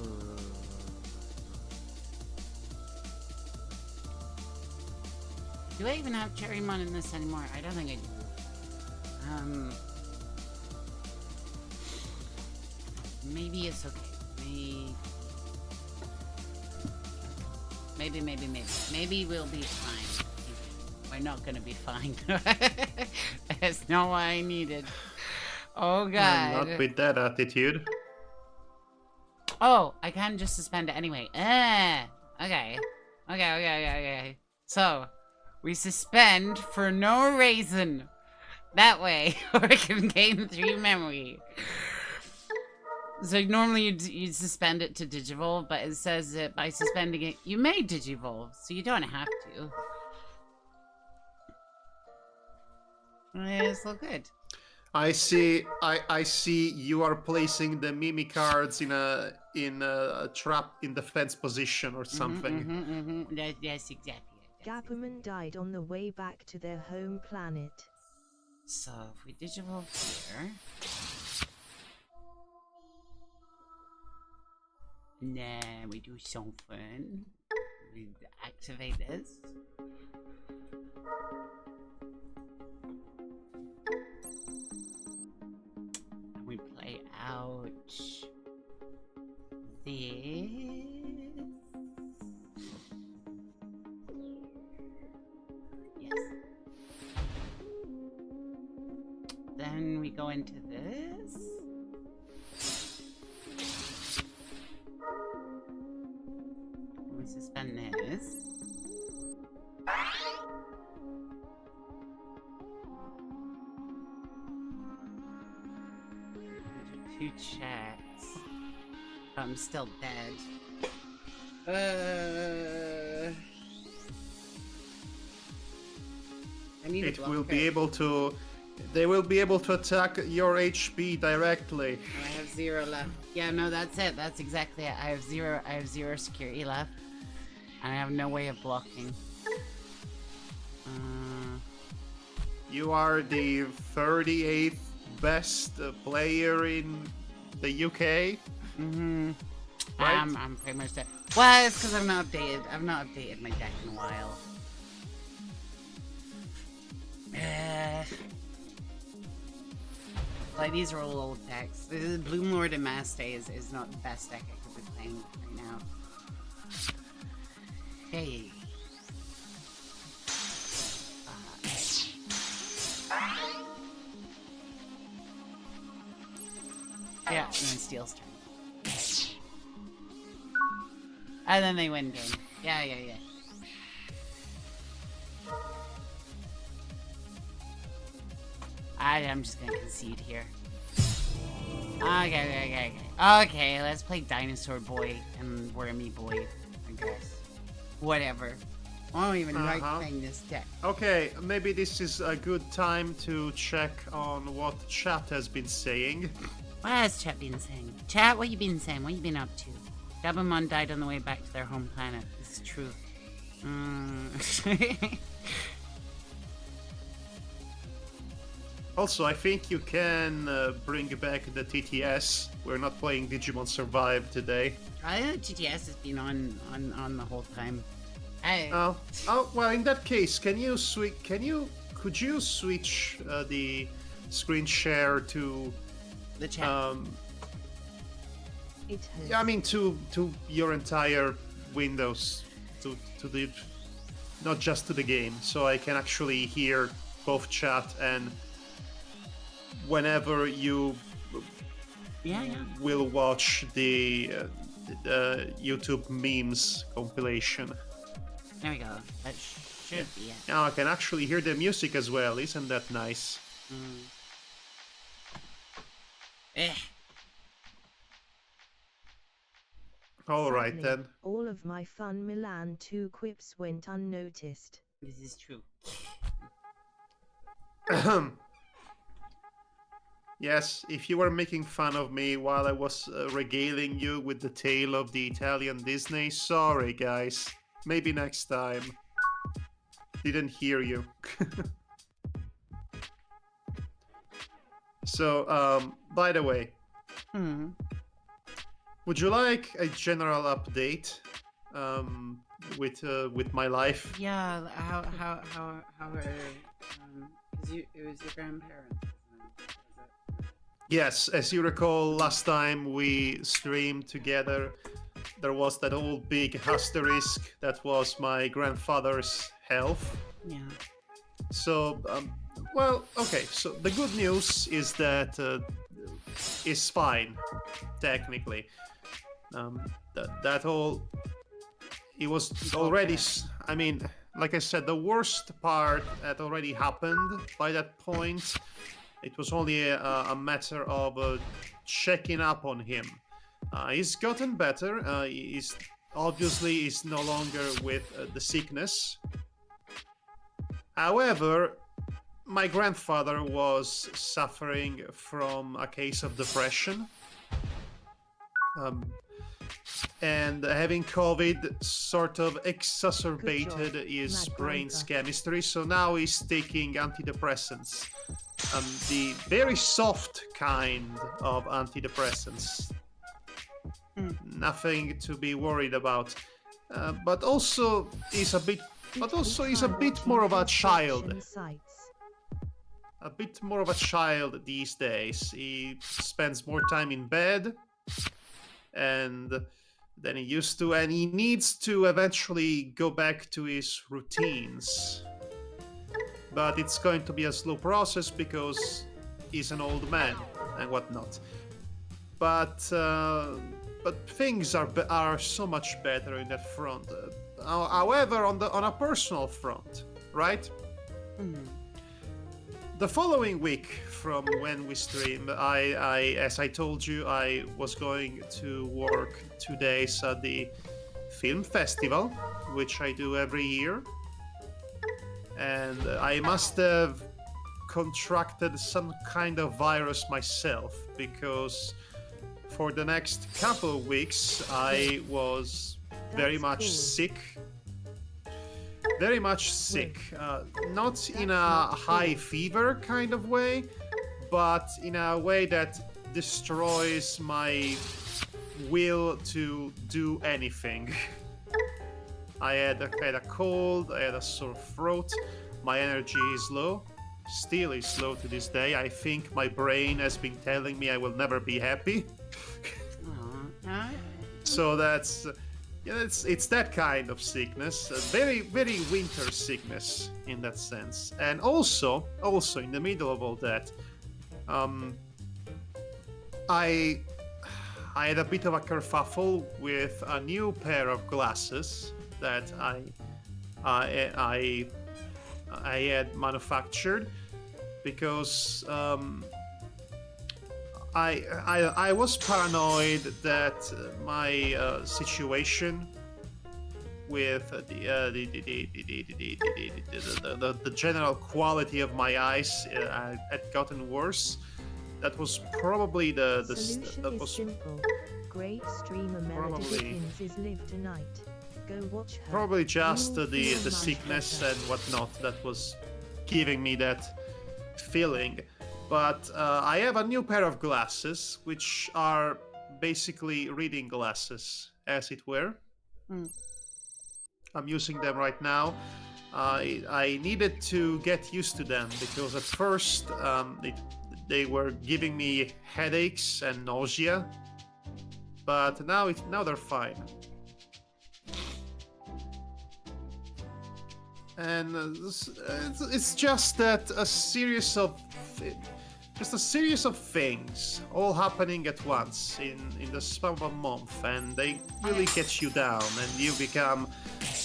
Do I even have Cherrymon in this anymore? I don't think I do. Maybe it's okay. Maybe. Maybe we'll be fine. We're not gonna be fine. That's not what I needed. Oh god. Not with that attitude. Oh, I can just suspend it anyway. Okay. Okay. So, we suspend for no reason. That way, we can gain 3 memory. So normally you'd suspend it to Digivolve, but it says that by suspending it, you may Digivolve, so you don't have to. It's all good. I see you are placing the Mimi cards in a trap in defense position or something. Yes, exactly. Gapperman died on the way back to their home planet. So if we Digivolve here, and then we do something, we activate this. We play out this. Yes. Then we go into this. We suspend this. Two checks. I'm still dead. I need It will be able to. They will be able to attack your HP directly. I have 0 left. Yeah, no, that's it. That's exactly it. I have zero security left. And I have no way of blocking. You are the 38th best player in the UK. Right? I'm pretty much dead. Well, it's because I've not updated my deck in a while. Like, these are all old decks. Bloom Lord and Mass Day is not the best deck I could be playing right now. Hey. Yeah, and then Steel's turn. And then they win game. Yeah. I'm just gonna concede here. Okay, let's play Dinosaur Boy and Wormy Boy, I guess. Whatever. I don't even like playing this deck. Okay, maybe this is a good time to check on what chat has been saying. What has chat been saying? Chat, what you been saying? What you been up to? Gabamon died on the way back to their home planet. This is true. Also, I think you can bring back the TTS. We're not playing Digimon Survive today. I know TTS has been on the whole time. Oh, well, in that case, could you switch the screen share to the chat? It yeah, I mean to your entire windows to the not just to the game, so I can actually hear both chat and whenever you Yeah. will watch the YouTube memes compilation. There we go. That should be it. Now I can actually hear the music as well. Isn't that nice? Eh. All right Sadly, then. all of my fun Milan 2 quips went unnoticed. This is true. Yes, if you were making fun of me while I was regaling you with the tale of the Italian Disney, sorry guys. Maybe next time. Didn't hear you. So, by the way, would you like a general update with my life? Yeah. How are it was your grandparents, wasn't it? Was it? Yes, as you recall, last time we streamed together, there was that old big asterisk that was my grandfather's health. Yeah. So, well, okay. So the good news is that is fine, technically. That all it was already. I mean, like I said, the worst part had already happened by that point. It was only a matter of checking up on him. He's gotten better. He's obviously is no longer with the sickness. However, my grandfather was suffering from a case of depression. And having COVID sort of exacerbated his brain's chemistry, so now he's taking antidepressants. The very soft kind of antidepressants. Nothing to be worried about. But also he's a bit more of a child. A bit more of a child these days. He spends more time in bed than he used to, and he needs to eventually go back to his routines. But it's going to be a slow process because he's an old man and whatnot. But things are so much better in that front. However, on a personal front, right? The following week from when we streamed, I as I told you, I was going to work 2 days at the film festival, which I do every year. And I must have contracted some kind of virus myself, because for the next couple of weeks I was very much sick. Very much sick. Not in a high fever kind of way, but in a way that destroys my will to do anything. I had a cold, I had a sore throat, my energy is low, still is low to this day. I think my brain has been telling me I will never be happy. So that's, it's that kind of sickness, a very, very winter sickness in that sense. And also in the middle of all that, I had a bit of a kerfuffle with a new pair of glasses that I had manufactured, because I was paranoid that my situation with the general quality of my eyes had gotten worse. That was probably the Solution that is was simple. Great streamer Melody Dickens is live tonight. Go watch her. probably just You will the feel much sickness better. and whatnot that was giving me that feeling. But I have a new pair of glasses, which are basically reading glasses, as it were. I'm using them right now. I needed to get used to them, because at first they were giving me headaches and nausea, but now they're fine. and it's just that just a series of things all happening at once in the span of a month, and they really get you down, and you become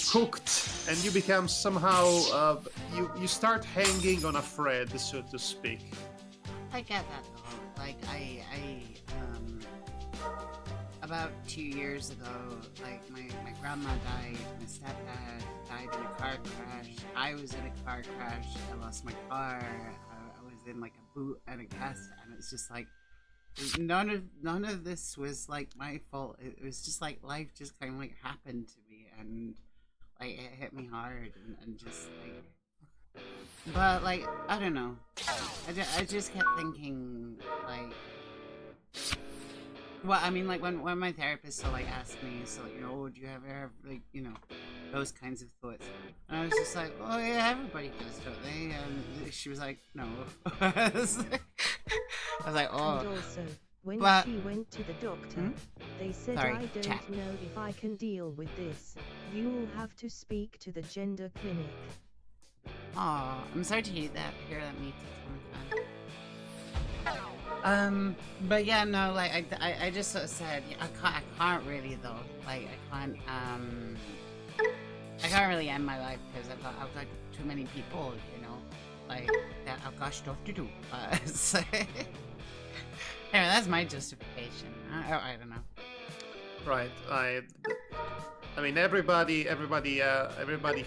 hooked, and you become somehow you start hanging on a thread, so to speak. I get that though. Like about 2 years ago, like my grandma died, my stepdad died in a car crash. I was in a car crash. I lost my car. I was in like a boot and a gas, and it's just like none of this was like my fault. It was just like life just kind of like happened to me, and like it hit me hard, and just like. But like I don't know. I just kept thinking like. Well, I mean, like when my therapist so like asked me, so like, you know, oh, do you ever have like, you know, those kinds of thoughts? And I was just like, oh yeah, everybody does, don't they? And she was like, no. I was like, oh. And also, when But- she went to the doctor, they said, Sorry, I don't chat. know if I can deal with this. You'll have to speak to the gender clinic. Aw, I'm sorry to hear that. Me too. But yeah, no, like I just sort of said, yeah, I can't really though. Like I can't really end my life because I've got too many people, you know, like that I've got stuff to do. So, anyway, that's my justification. I don't know. Right. I mean, everybody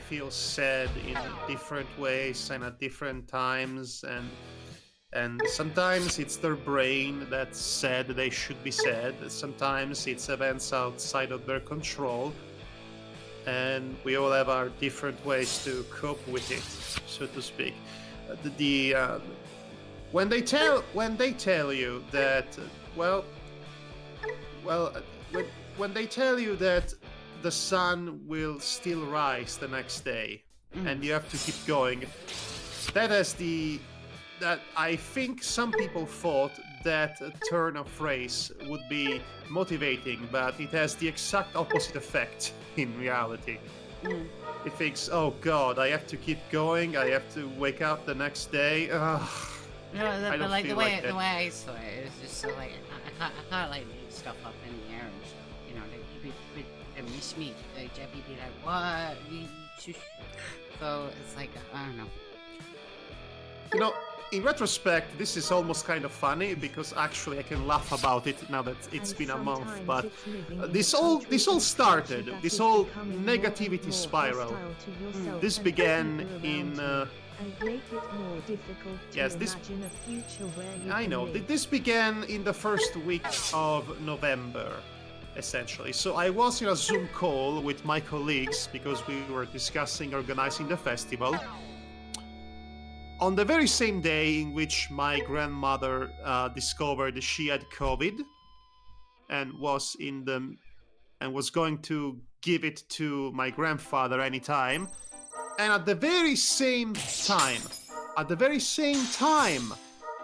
feels sad in different ways and at different times, and sometimes it's their brain that's sad they should be sad. Sometimes it's events outside of their control, and we all have our different ways to cope with it, so to speak. When they tell you that, when they tell you that the sun will still rise the next day, and you have to keep going, that I think some people thought that turn of phrase would be motivating, but it has the exact opposite effect in reality. It thinks, oh god, I have to keep going, I have to wake up the next day. Ugh. No, I but don't like feel the way like that. I saw it is just so like I can't like leave stuff up in the air and stuff. You know, they miss me. Like Jeffy be like, what? So it's like I don't know. You know, in retrospect, this is almost kind of funny because actually I can laugh about it now that it's And been a month. sometimes But it's living in a this all country started. that This is whole becoming more and negativity more spiral. hostile to yourself This and began people in. around you, and make it more difficult to Yes, this- imagine a future where you I can know. live. This began in the first week of November, essentially. So I was in a Zoom call with my colleagues because we were discussing organizing the festival. On the very same day in which my grandmother discovered she had COVID and was going to give it to my grandfather anytime, and at the very same time,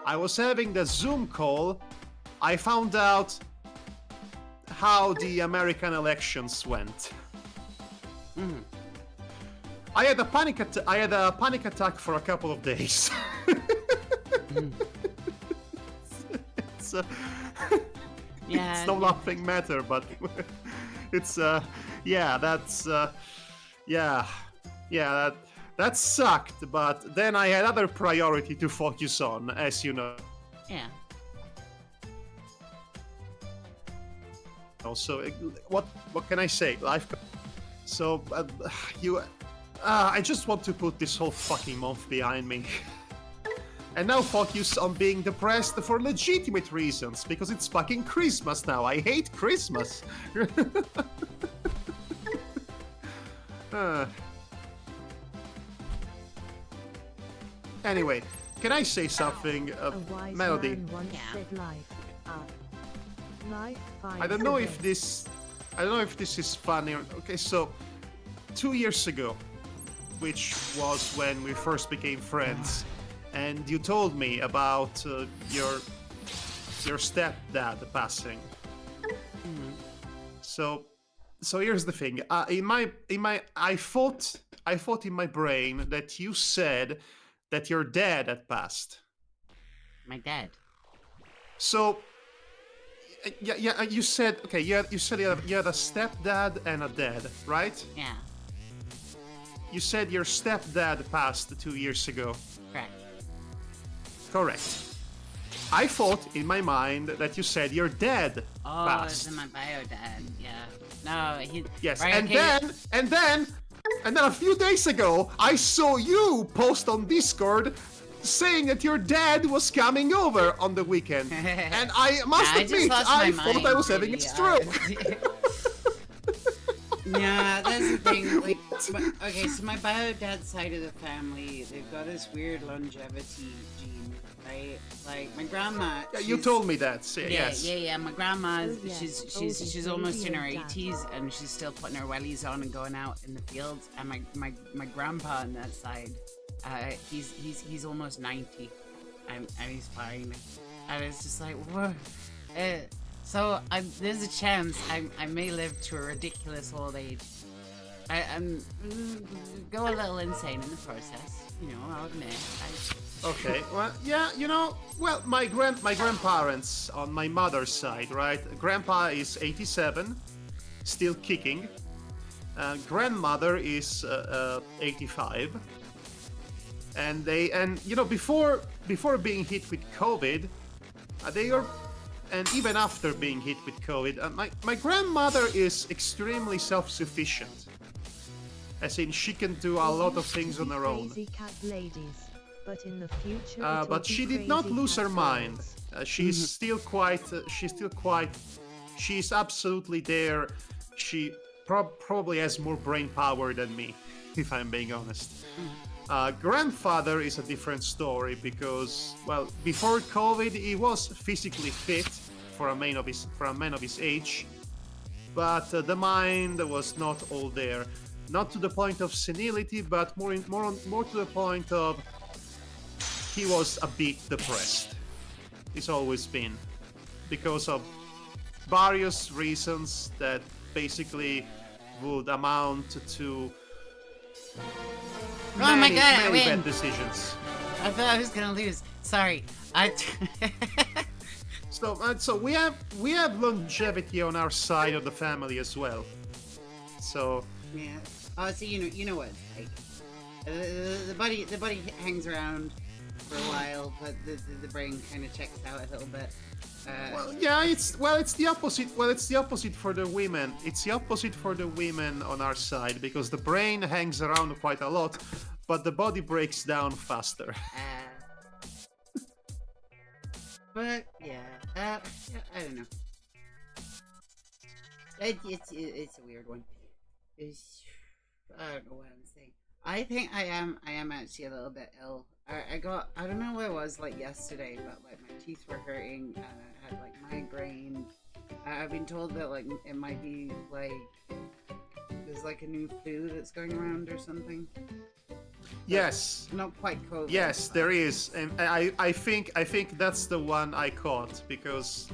I was having the Zoom call, I found out how the American elections went. I had a panic attack for a couple of days. It's, Yeah. it's no laughing matter, but it's that sucked. But then I had other priority to focus on, as you know. Yeah. So what can I say? Life. So I just want to put this whole fucking month behind me. And now focus on being depressed for legitimate reasons, because it's fucking Christmas now. I hate Christmas. Anyway, can I say something, A wise Melody? man once Yeah. said life I don't know if this is funny. Okay, so 2 years ago, which was when we first became friends, and you told me about your stepdad passing. So So here's the thing. I thought in my brain that you said that your dad had passed. My dad. So yeah. You said okay. You said you had a stepdad and a dad, right? Yeah. You said your stepdad passed 2 years ago. Correct. Correct. I thought in my mind that you said your dad Oh, passed. it's in my bio dad. Yeah. No, he. Yes, right, and okay. then a few days ago, I saw you post on Discord saying that your dad was coming over on the weekend, and I must I just admit, lost I my thought mind, I was to having a be stroke. honest. Yeah, that's the thing. Like, okay, so my bio dad's side of the family, they've got this weird longevity gene, right? Like my grandma. Yeah, you told me that. So, yes. Yeah. My grandma's Oh, yeah. she's Oldie almost in her radio dad. 80s and she's still putting her wellies on and going out in the fields. And my grandpa on that side, he's almost 90, and he's fine. And it's just like whoa. So there's a chance I may live to a ridiculous old age. I'm go a little insane in the process. You know, I'll admit. Okay. Well, yeah. Well, my grandparents on my mother's side, right? Grandpa is 87, still kicking. Grandmother is 85, and before being hit with COVID, they are. And even after being hit with COVID, my grandmother is extremely self-sufficient. As in, she can do a lot of things on her own. Crazy cat ladies, but in the future. But she did not lose her mind. She's still quite. She's absolutely there. She probably has more brain power than me, if I'm being honest. Grandfather is a different story because, well, before COVID, he was physically fit for a man of his age, but the mind was not all there. Not to the point of senility, but more to the point of he was a bit depressed. He's always been, because of various reasons that basically would amount to Oh my God, I many win. bad decisions. I thought I was gonna lose. Sorry. So we have longevity on our side of the family as well. So Yeah. Oh, so you know what? Like, the buddy hangs around for a while, but the brain kind of checks out a little bit. well, yeah, it's the opposite. Well, it's the opposite for the women. It's the opposite for the women on our side because the brain hangs around quite a lot, but the body breaks down faster. But yeah, I don't know. It's a weird one. I don't know what I'm saying. I think I am actually a little bit ill. I don't know what it was like yesterday, but like my teeth were hurting and I had like migraine. I've been told that like it might be like there's like a new flu that's going around or something. Yes. Not quite COVID. Yes, there is, and I think that's the one I caught because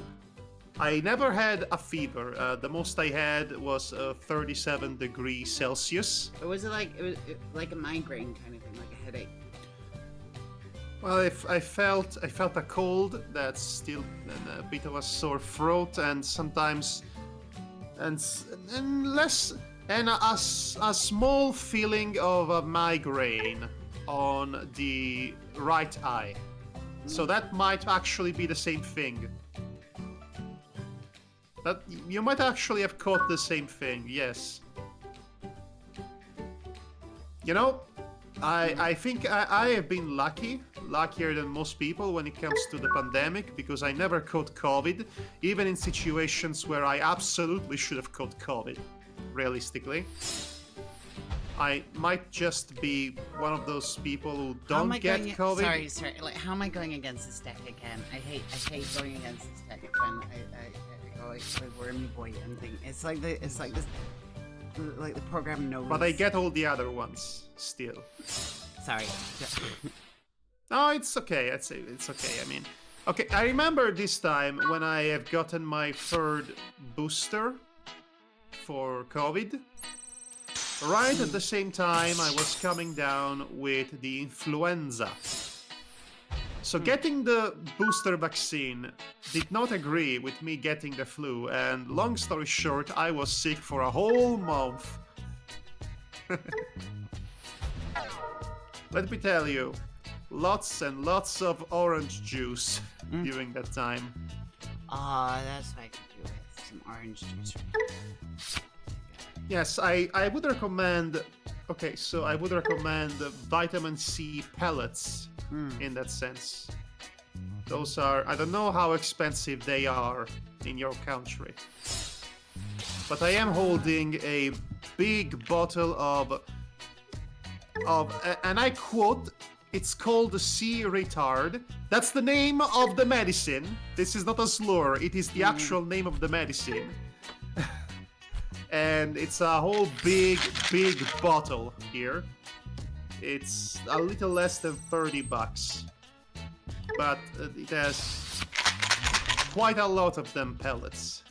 I never had a fever. The most I had was 37 degrees Celsius. Or was it like a migraine kind of thing, like a headache? Well, if I felt a cold, that's still a bit of a sore throat, and sometimes and less and a small feeling of a migraine on the right eye. So that might actually be the same thing. That you might actually have caught the same thing, yes. You know, I think I have been luckier than most people when it comes to the pandemic because I never caught COVID, even in situations where I absolutely should have caught COVID, realistically. I might just be one of those people who don't get COVID. Sorry. Like, how am I going against this deck again? I hate going against this deck when I go like wormy boy and thing. It's like this, like the program knows. But I get all the other ones still. Sorry. No, it's okay. It's okay. I mean, okay. I remember this time when I have gotten my third booster. for COVID. Right at the same time, I was coming down with the influenza. So getting the booster vaccine did not agree with me getting the flu, and long story short, I was sick for a whole month. Let me tell you, lots and lots of orange juice during that time. Oh, that's what I could do with some orange juice. Yes, I would recommend. Okay, so I would recommend vitamin C pellets in that sense. Those are, I don't know how expensive they are in your country, but I am holding a big bottle of, and I quote, it's called C retard. That's the name of the medicine. This is not a slur. It is the actual name of the medicine. And it's a whole big bottle here. It's a little less than $30, but it has quite a lot of them pellets.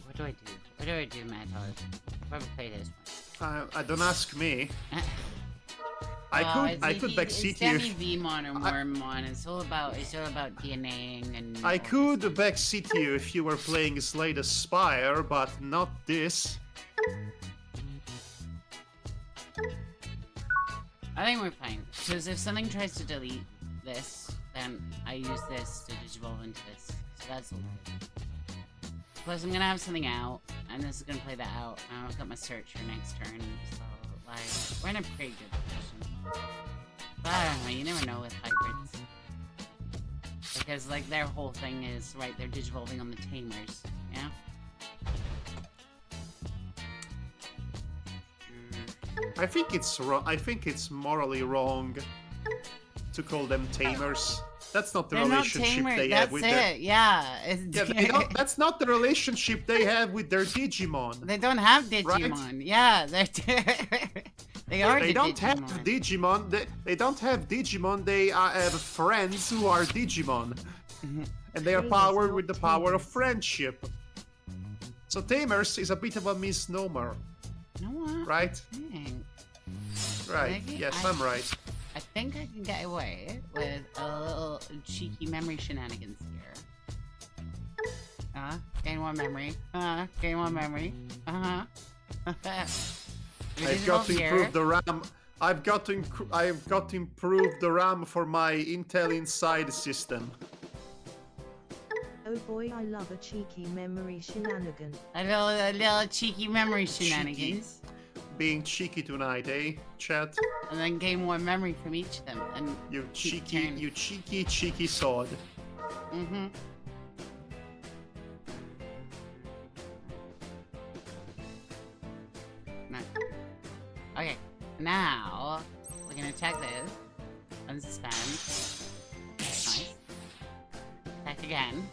What do I do? What do I do, Madhog? If I play this one. Don't ask me. I could backseat it's you. It's Vmon or Wormmon. It's all about DNAing and. I could backseat you if you were playing Slay the Spire, but not this. I think we're fine. Because if something tries to delete this, then I use this to digivolve into this. So that's all good. Plus, I'm gonna have something out, and this is gonna play that out. And I've got my search for next turn, so like we're in a pretty good position. But I don't know. You never know with hybrids, because like their whole thing is right. They're digivolving on the tamers, yeah. I think it's wrong. I think it's morally wrong to call them tamers. That's not the They're relationship not tamers. they have That's with it. their. Yeah. That's not the relationship they have with their Digimon. They don't have Digimon. Right? Yeah, they're they are. They don't Digimon. have Digimon. They don't have Digimon. They have friends who are Digimon, and they are powered with the power of friendship. So tamers is a bit of a misnomer, No what? right? Dang. Right. Maybe Yes, I'm right. I think I can get away with a little cheeky memory shenanigans here. Gain one memory. Gain one memory. I've got to improve the RAM. I've got to improve the RAM for my Intel Inside system. Oh boy, I love a cheeky memory shenanigan. A little cheeky memory shenanigans. Being cheeky tonight, eh, chat? And then gain one memory from each of them. And You keep cheeky, turning. you cheeky sword. Mm-hmm. No. Okay, now we're gonna attack this. Unsuspend. Nice. Attack again.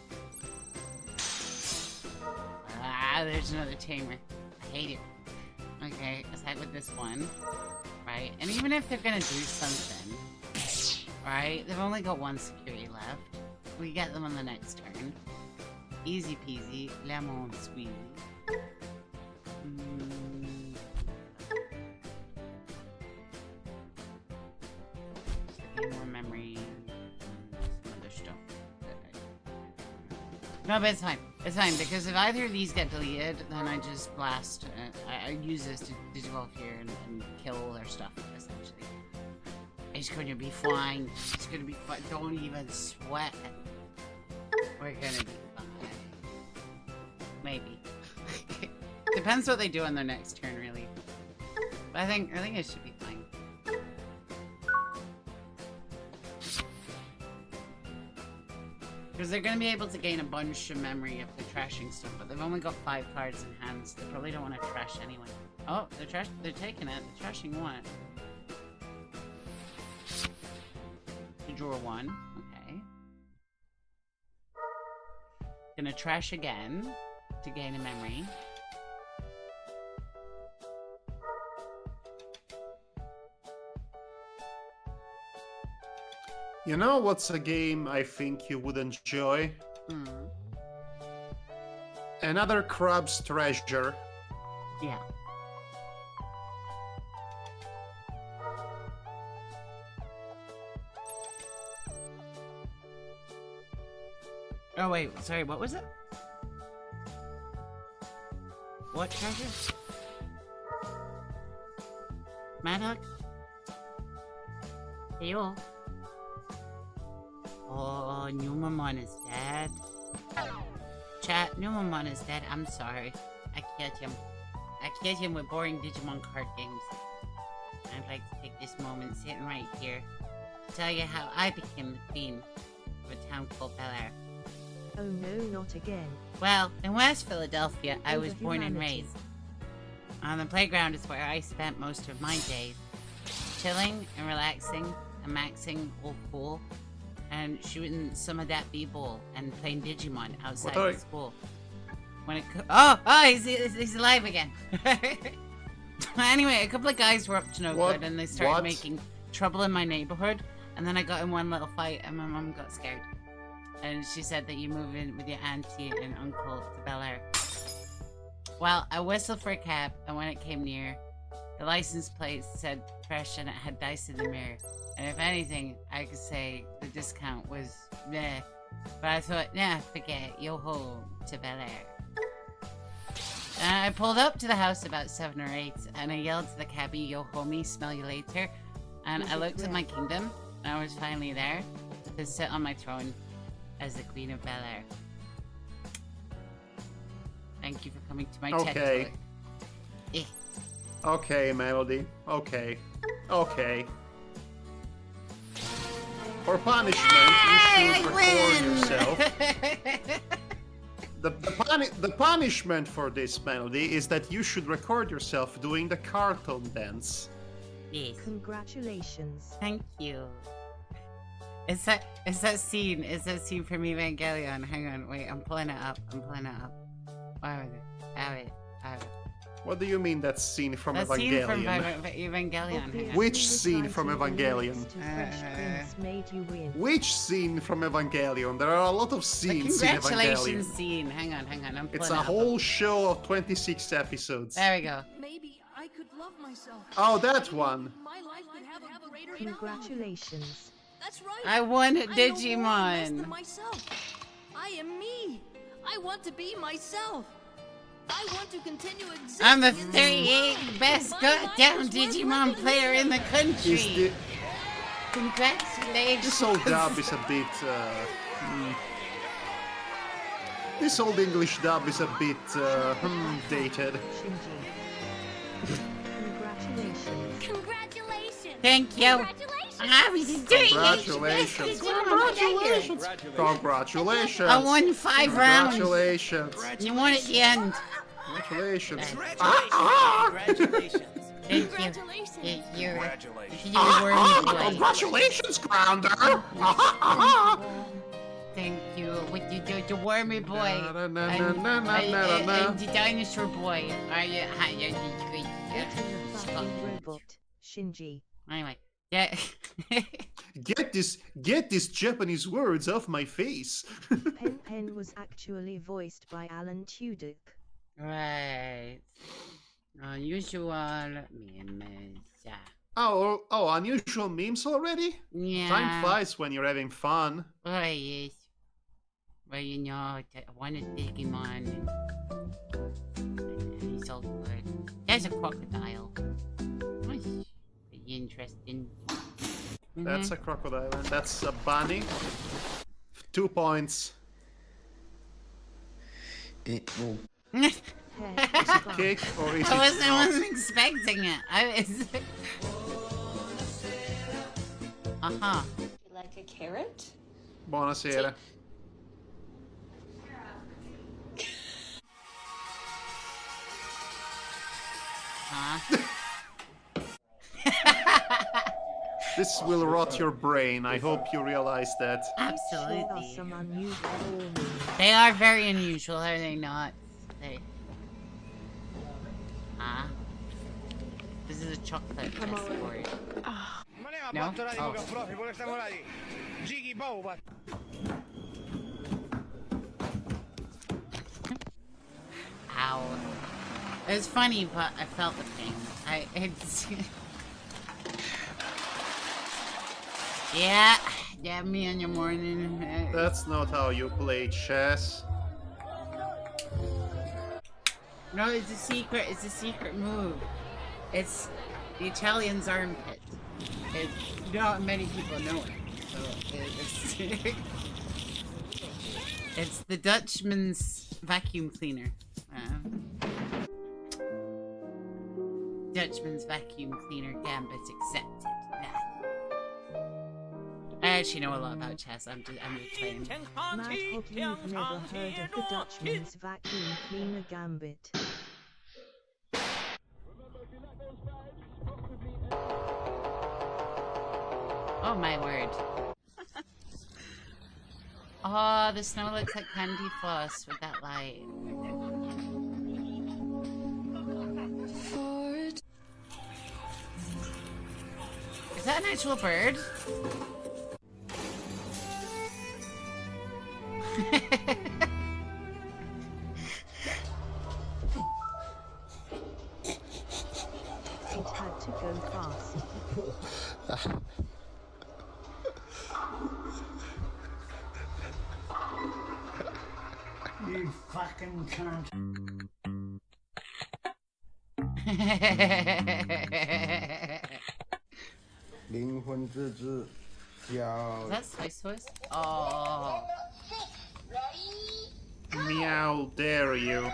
There's another tamer. I hate it. Okay, attack with this one. Right, and even if they're gonna do something, right, they've only got one security left. We get them on the next turn. Easy peasy, lemon squeezy. More memory, some other stuff. No, but it's fine. It's fine, because if either of these get deleted, then I just blast. I use this to digivolve here and kill their stuff, essentially. It's gonna be fine. It's gonna be fine. Don't even sweat. We're gonna be fine. Maybe. Depends what they do on their next turn, really. But I think it should be fine. Because they're going to be able to gain a bunch of memory if they're trashing stuff, but they've only got 5 cards in hand, so they probably don't want to trash anyway. Oh, they're taking it. They're trashing what? You draw 1. Okay. Gonna trash again to gain a memory. You know what's a game I think you would enjoy? Hmm. Another Crab's Treasure. Yeah. Oh wait, sorry, what was it? What treasure? Madhog? Heyo. Oh, Numamon is dead. Chat, Numamon is dead. I'm sorry. I killed him. I killed him with boring Digimon card games. I'd like to take this moment sitting right here to tell you how I became the queen of a town called Bel Air. Oh no, not again. Well, in West Philadelphia, I was Over born and humanity. raised. On the playground is where I spent most of my days. Chilling and relaxing and maxing old pool and shooting some of that b-ball and playing Digimon outside What are- of school. When it oh, he's alive again. Anyway, a couple of guys were up to no What? good and they started What? making trouble in my neighborhood. And then I got in one little fight and my mom got scared. And she said that you move in with your auntie and uncle to Bel Air. Well, I whistled for a cab, and when it came near, the license plate said fresh and it had dice in the mirror. And if anything, I could say the discount was meh. But I thought, nah, forget it, yo-ho to Bel Air. And I pulled up to the house about 7 or 8, and I yelled to the cabbie, yo homie, smell you later. And I looked at my kingdom, and I was finally there to sit on my throne as the Queen of Bel Air. Thank you for coming to my TED Okay. Talk. Eh. Okay, Melody. Okay. Okay. For punishment, you should record yourself. The punishment for this, Melody, is that you should record yourself doing the cartoon dance. Yes. Congratulations. Thank you. It's that scene from Evangelion. Hang on, wait, I'm pulling it up. Where was it? Have it. What do you mean that scene from That scene from Evangelion? Evangelion. Hang on. Which scene from Evangelion? Fresh Prince made you win. Which scene from Evangelion? There are a lot of The scenes in congratulations Evangelion. scene. Hang on. I'm pulling It's it a up. whole show of 26 episodes. There we go. Maybe I could love myself. Oh, that one. My life could have a greater value. Congratulations. That's right. I won a I know more or less Digimon. than myself. I am me. I want to be myself. I want to continue existing. I'm the in this 38th world. best My goddamn life is worth Digimon living player in the Is country. the, Congratulations. this old dub is a bit. This old English dub is a bit dated. Shinji. Congratulations. Congratulations! Thank you. Congratulations! I was the 38th Congratulations. best Digimon player. Congratulations. I won 5 rounds. Congratulations. You won at the end. Congratulations. Congratulations. Thank you. Congratulations! Thank you. Congratulations. You were me. Congratulations, Grounder. Thank you. What you do, the wormy boy. Na, na, na, na, na, na, na. And the dinosaur boy. Are you? Get in the fucking robot, Shinji. Anyway, yeah. Get this Japanese words off my face. Pen Pen was actually voiced by Alan Tudyk. Right. Unusual memes. Yeah. Oh, unusual memes already? Yeah. Time flies when you're having fun. Oh, yes. Well, you know, I want a Digimon. And he's all good. There's a crocodile. That's pretty interesting. That's a crocodile, and that's a bunny. 2 points. Hair Is it cake or is it I not? wasn't expecting it. I was. Uh-huh. You like a carrot? Buonasera. Huh? This will rot your brain. I hope you realize that. Sure are Absolutely. some unusual memes. They are very unusual, are they not? They. Huh? This is a chocolate escort. No? Oh. Ow. It was funny, but I felt the pain. It's... yeah, me in your morning. That's not how you play chess. No, it's a secret move. It's the Italian's armpit. Not many people know it. So it's, it's the Dutchman's vacuum cleaner. Dutchman's vacuum cleaner gambit accepted. I actually know a lot about chess. I'm just playing. Madhog, you've never heard of the Dutchman's vacuum cleaner gambit. Oh my word. Oh, the snow looks like candy floss with that light. Is that an actual bird? It had to go fast. You fucking cunt. Is that soy sauce? Oh. Meow, dare you.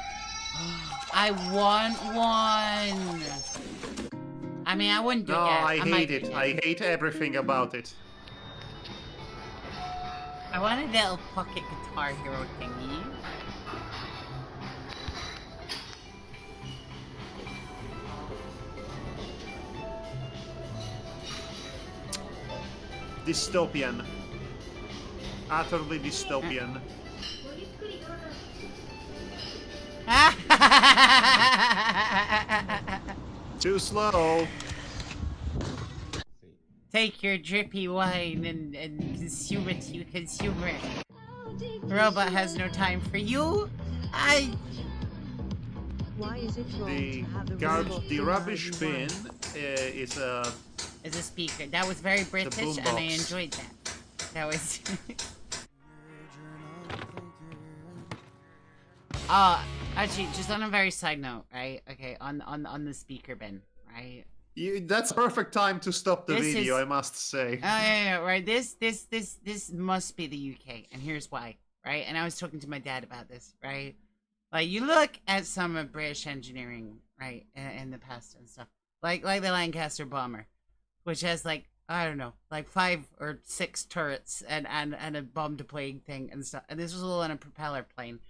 I want one. I mean, I wouldn't do No, it yet. I might hate do it. I hate everything about it. I want a little pocket guitar hero thingy. Dystopian. Utterly dystopian. Too slow. Take your drippy wine and consume it, you consumer. Robot has no time for you. Why is it wrong to have a robot The in rubbish bin 91? is a... Is a speaker. That was very British and I enjoyed that. That was... actually, just on a very side note, right? Okay, on the speaker bin, right? That's perfect time to stop the This video, is- I must say. Oh yeah, right. This must be the UK, and here's why, right? And I was talking to my dad about this, right? Like you look at some of British engineering, right, in the past and stuff, like the Lancaster bomber, which has like I don't know, like 5 or 6 turrets and a bomb deploying thing and stuff. And this was all on a propeller plane.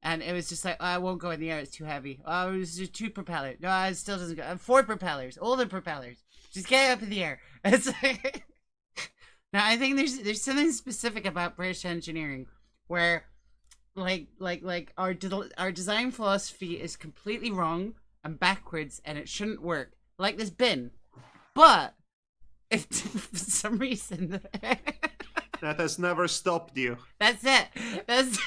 And it was just like, oh, I won't go in the air, it's too heavy. Oh, it was just 2 propellers. No, it still doesn't go. 4 propellers, all the propellers. Just get up in the air. It's like... Now, I think there's something specific about British engineering where, like our design philosophy is completely wrong and backwards, and it shouldn't work. Like this bin. But, if for some reason... That has never stopped you. That's it. That's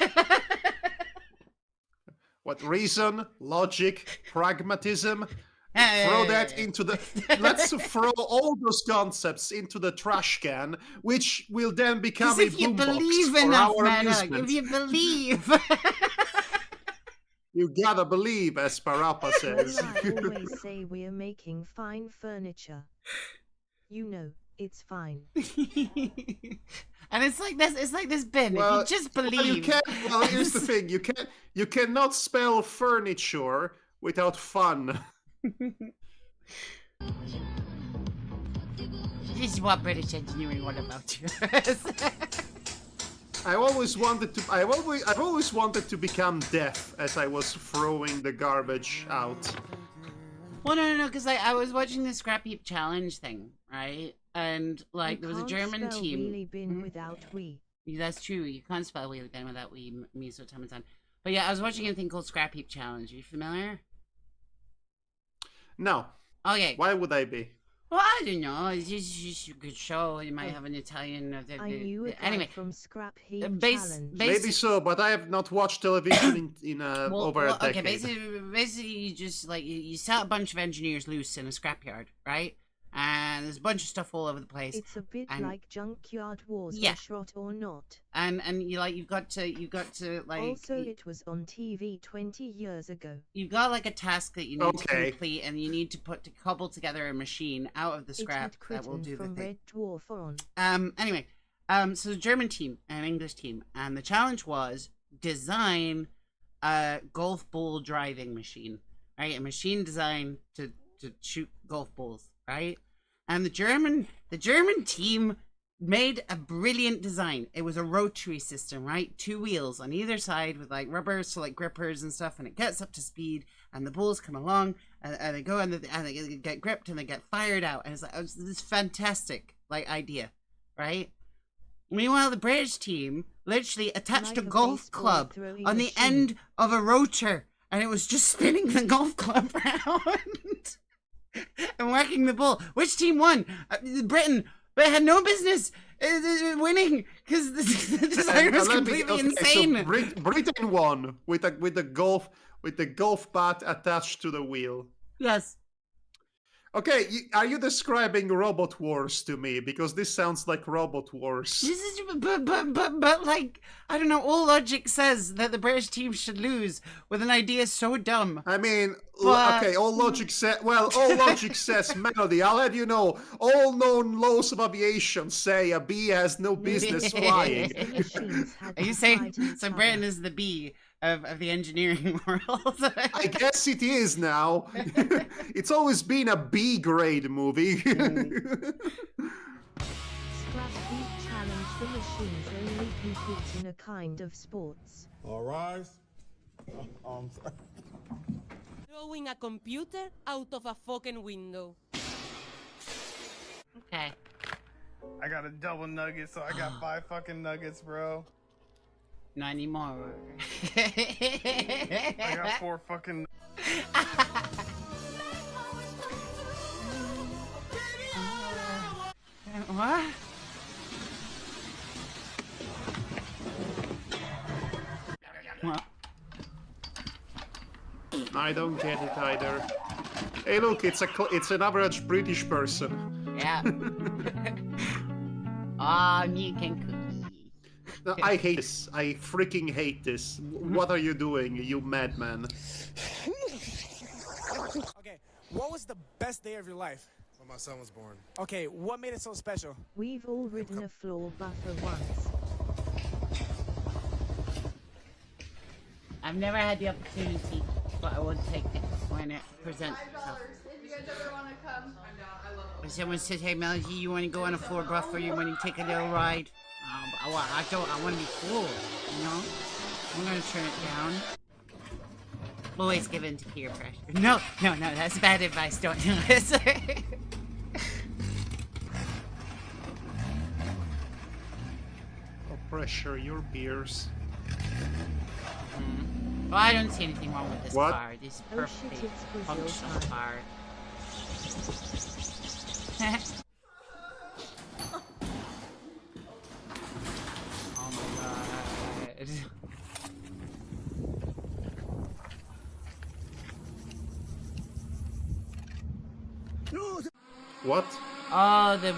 What reason, logic, pragmatism? Throw that into the... Let's throw all those concepts into the trash can, which will then become a if you boombox believe for enough, our Madhog, amusement. if you believe. You gotta believe, as Parappa says. I always say we're making fine furniture. You know, it's fine. And it's like this. It's like this bin. Well, if you just well, believe. you can't. Well, here's the thing: you cannot spell furniture without fun. This is what British engineering all about. I've always wanted to become deaf as I was throwing the garbage out. Well, no, because I was watching the scrap heap challenge thing, right? And like You there was a can't German spell team. Wheelie bin without we. That's true. You can't spell wheelie bin without we, me, so time and time. But yeah, I was watching a thing called Scrap Heap Challenge. Are you familiar? No. Okay. Why would I be? Well, I don't know. It's just a good show. You might have an Italian. I knew a guy Anyway, from Scrap Heap base, Challenge. Maybe so, but I have not watched television in over a decade. Okay, basically, you just like you set a bunch of engineers loose in a scrapyard, right? And there's a bunch of stuff all over the place. It's a bit and, like Junkyard Wars Yeah. or Shot or Not. And you've got to like. Also, it was on TV 20 years ago. You've got like a task that you need to Okay. complete, and you need to cobble together a machine out of the It scrap had that will Kritten do the from thing. Red Dwarf on. Anyway, so the German team and English team, and the challenge was design a golf ball driving machine, right? A machine designed to shoot golf balls, right? And the German team made a brilliant design. It was a rotary system, right? 2 wheels on either side with like rubbers, so like grippers and stuff, and it gets up to speed, and the balls come along, and they go and they get gripped and they get fired out, and it's like this fantastic like idea, right? Meanwhile, the British team literally attached Like a a golf baseball club throwing on the machine. end of a rotor, and it was just spinning the golf club round and working the ball. Which team won? Britain, but it had no business winning because the design was completely insane. So Britain won with the golf bat attached to the wheel. Yes. Okay, are you describing Robot Wars to me? Because this sounds like Robot Wars. This is, but like, I don't know, all logic says that the British team should lose with an idea so dumb. I mean, But- okay, all logic says, Melody, I'll let you know, all known laws of aviation say a bee has no business flying. The machines had Are you to saying fight each so? other. Britain is the B of the engineering world. I guess it is now. It's always been a B grade movie. Scrap Heap Challenge. The machines only compete in a kind of sports. All rise. I'm sorry. Throwing a computer out of a fucking window. Okay. I got a double nugget, so I got 5 fucking nuggets, bro. Not anymore. I got 4 fucking. What? What? I don't get it either. Hey, look, it's an average British person. Yeah. Ah, milk and cookie. No, I hate this. I freaking hate this. What are you doing, you madman? Okay, what was the best day of your life? When my son was born. Okay, what made it so special? We've all ridden a floor buffer once. I've never had the opportunity, but I would take it when it presents itself. If you guys ever want to come, I'm down. I love it. When someone says, "Hey, Melody, you want to go on a floor buffer? You want to take a little ride?" I want to be cool, you know? I'm going to turn it down. Always give in to peer pressure. No, that's bad advice. Don't do this. Oh, pressure your peers. Well, I don't see anything wrong with this What? car. This is Oh perfectly shit, it's Brazil functional time. car. Oh my god. What? Oh, the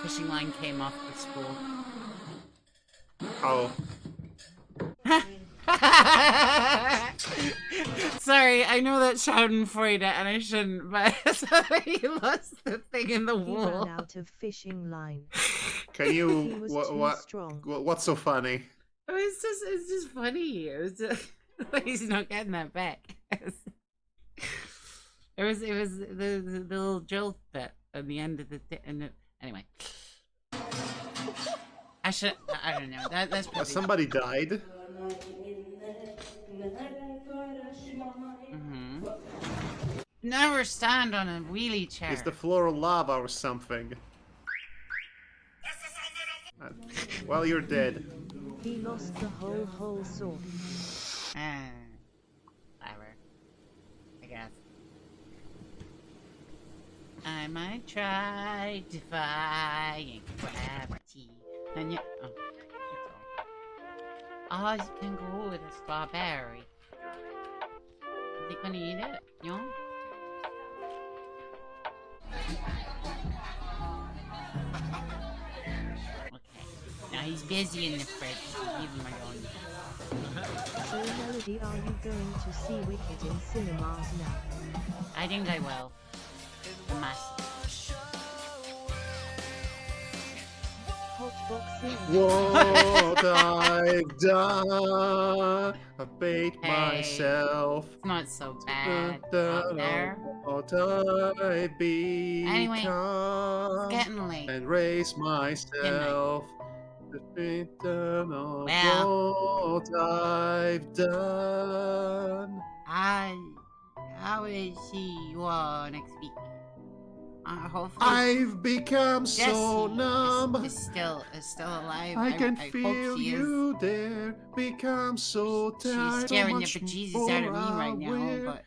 fishing line came off the spool. Oh. Sorry, I know that's Schadenfreude and I shouldn't, but he lost the thing in the He wall. ran out of fishing line. Can He you... was What? too strong. What's so funny? It's just funny. It was just, he's not getting that back. It was the little drill bit at the end of the anyway. I don't know. That's probably Somebody died? Never stand on a wheelie chair. Is the floor lava or something? Well, you're dead. He lost the whole sword. Whatever. I guess. time I tried defying gravity. And yet, oh, that's all. Oh, you can go with a strawberry. Is he gonna eat it? No? Okay. Now he's busy in the fridge. Leave him alone. So Melody, are you going to see Wicked in cinemas now? I think I will. I must. Hotboxing. What I've done, I bait Hey, myself. It's not so bad out there. What I become Anyway, it's getting late. and raise myself. Well. What I've done. I will see you all next week. Hopefully I've become so Jessie numb. is still alive. I can hope feel she you there. Become so tired. She's scaring the much bejesus out of me more right now, aware. but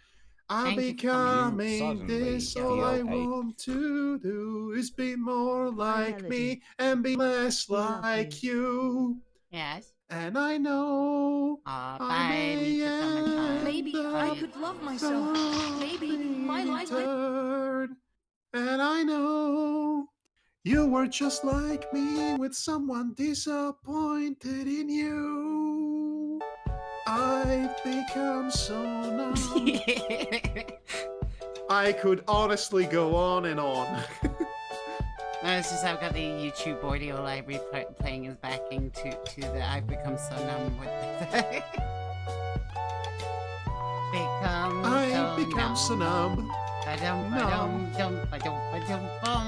I'm thank you for coming. becoming this. All I want to do is be more like me and be less like you. Yes. And I know Bye, I may Mr. Summertime. Maybe I Bye. could love myself. Maybe my life would... turn. And I know you were just like me with someone disappointed in you. I've become so numb. I could honestly go on and on. No, it's just I've got the YouTube audio library playing as backing to the I've become so numb with the I've become so numb.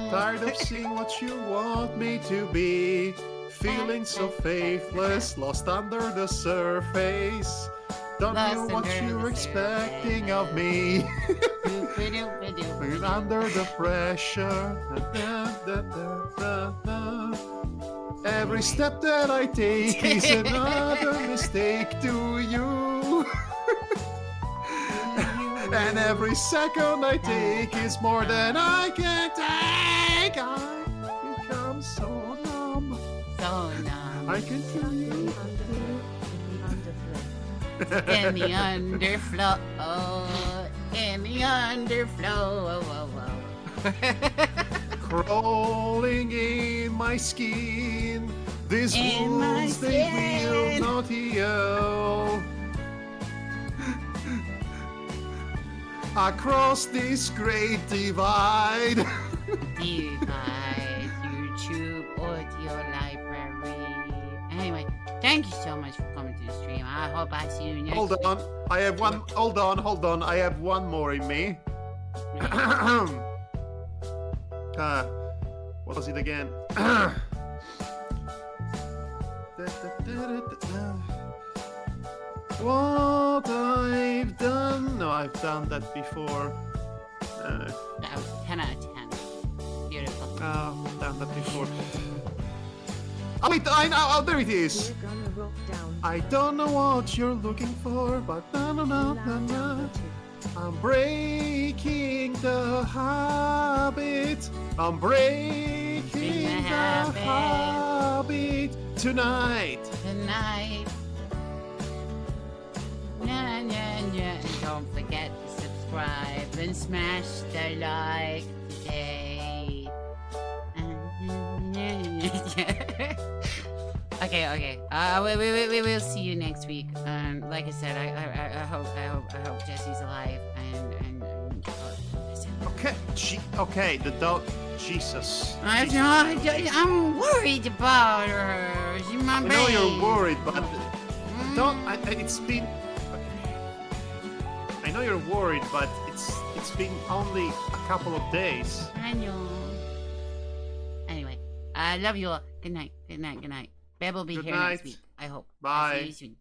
Tired of seeing what you want me to be. Feeling so faithless, lost under the surface. Don't know what you're expecting of me. Under the pressure. Every step that I take is another mistake to you. And every second I take is more than I can take. I become so numb. So numb. I can feel you. In the underflow. In the underflow. Crawling in my skin. These In my wounds, they will skin. not heal. Across this great divide. Divide YouTube audio library. Anyway, thank you so much for coming to the stream. I hope I see you next Hold week. on. I have one. Hold on. I have one more in me. What was it again? What I've done. No, I've done that before. That was 10 out of 10. Beautiful. I've done that before. Oh, wait, I know. Oh, there it is. We're gonna rock down. I don't know what you're looking for, but no. I'm breaking the habit. I'm breaking the habit tonight. Tonight. And don't forget to subscribe and smash the like today. Okay. We will see you next week. Like I said, I hope Jessie's alive and Okay, the dog. Jesus. I'm worried about her. She's my I babe. know you're worried, but don't. It's been. I know you're worried, but it's been only a couple of days. I know. Anyway, I love you all. Good night. Beb will be Good here night. next week. I hope. I'll Bye. see you soon.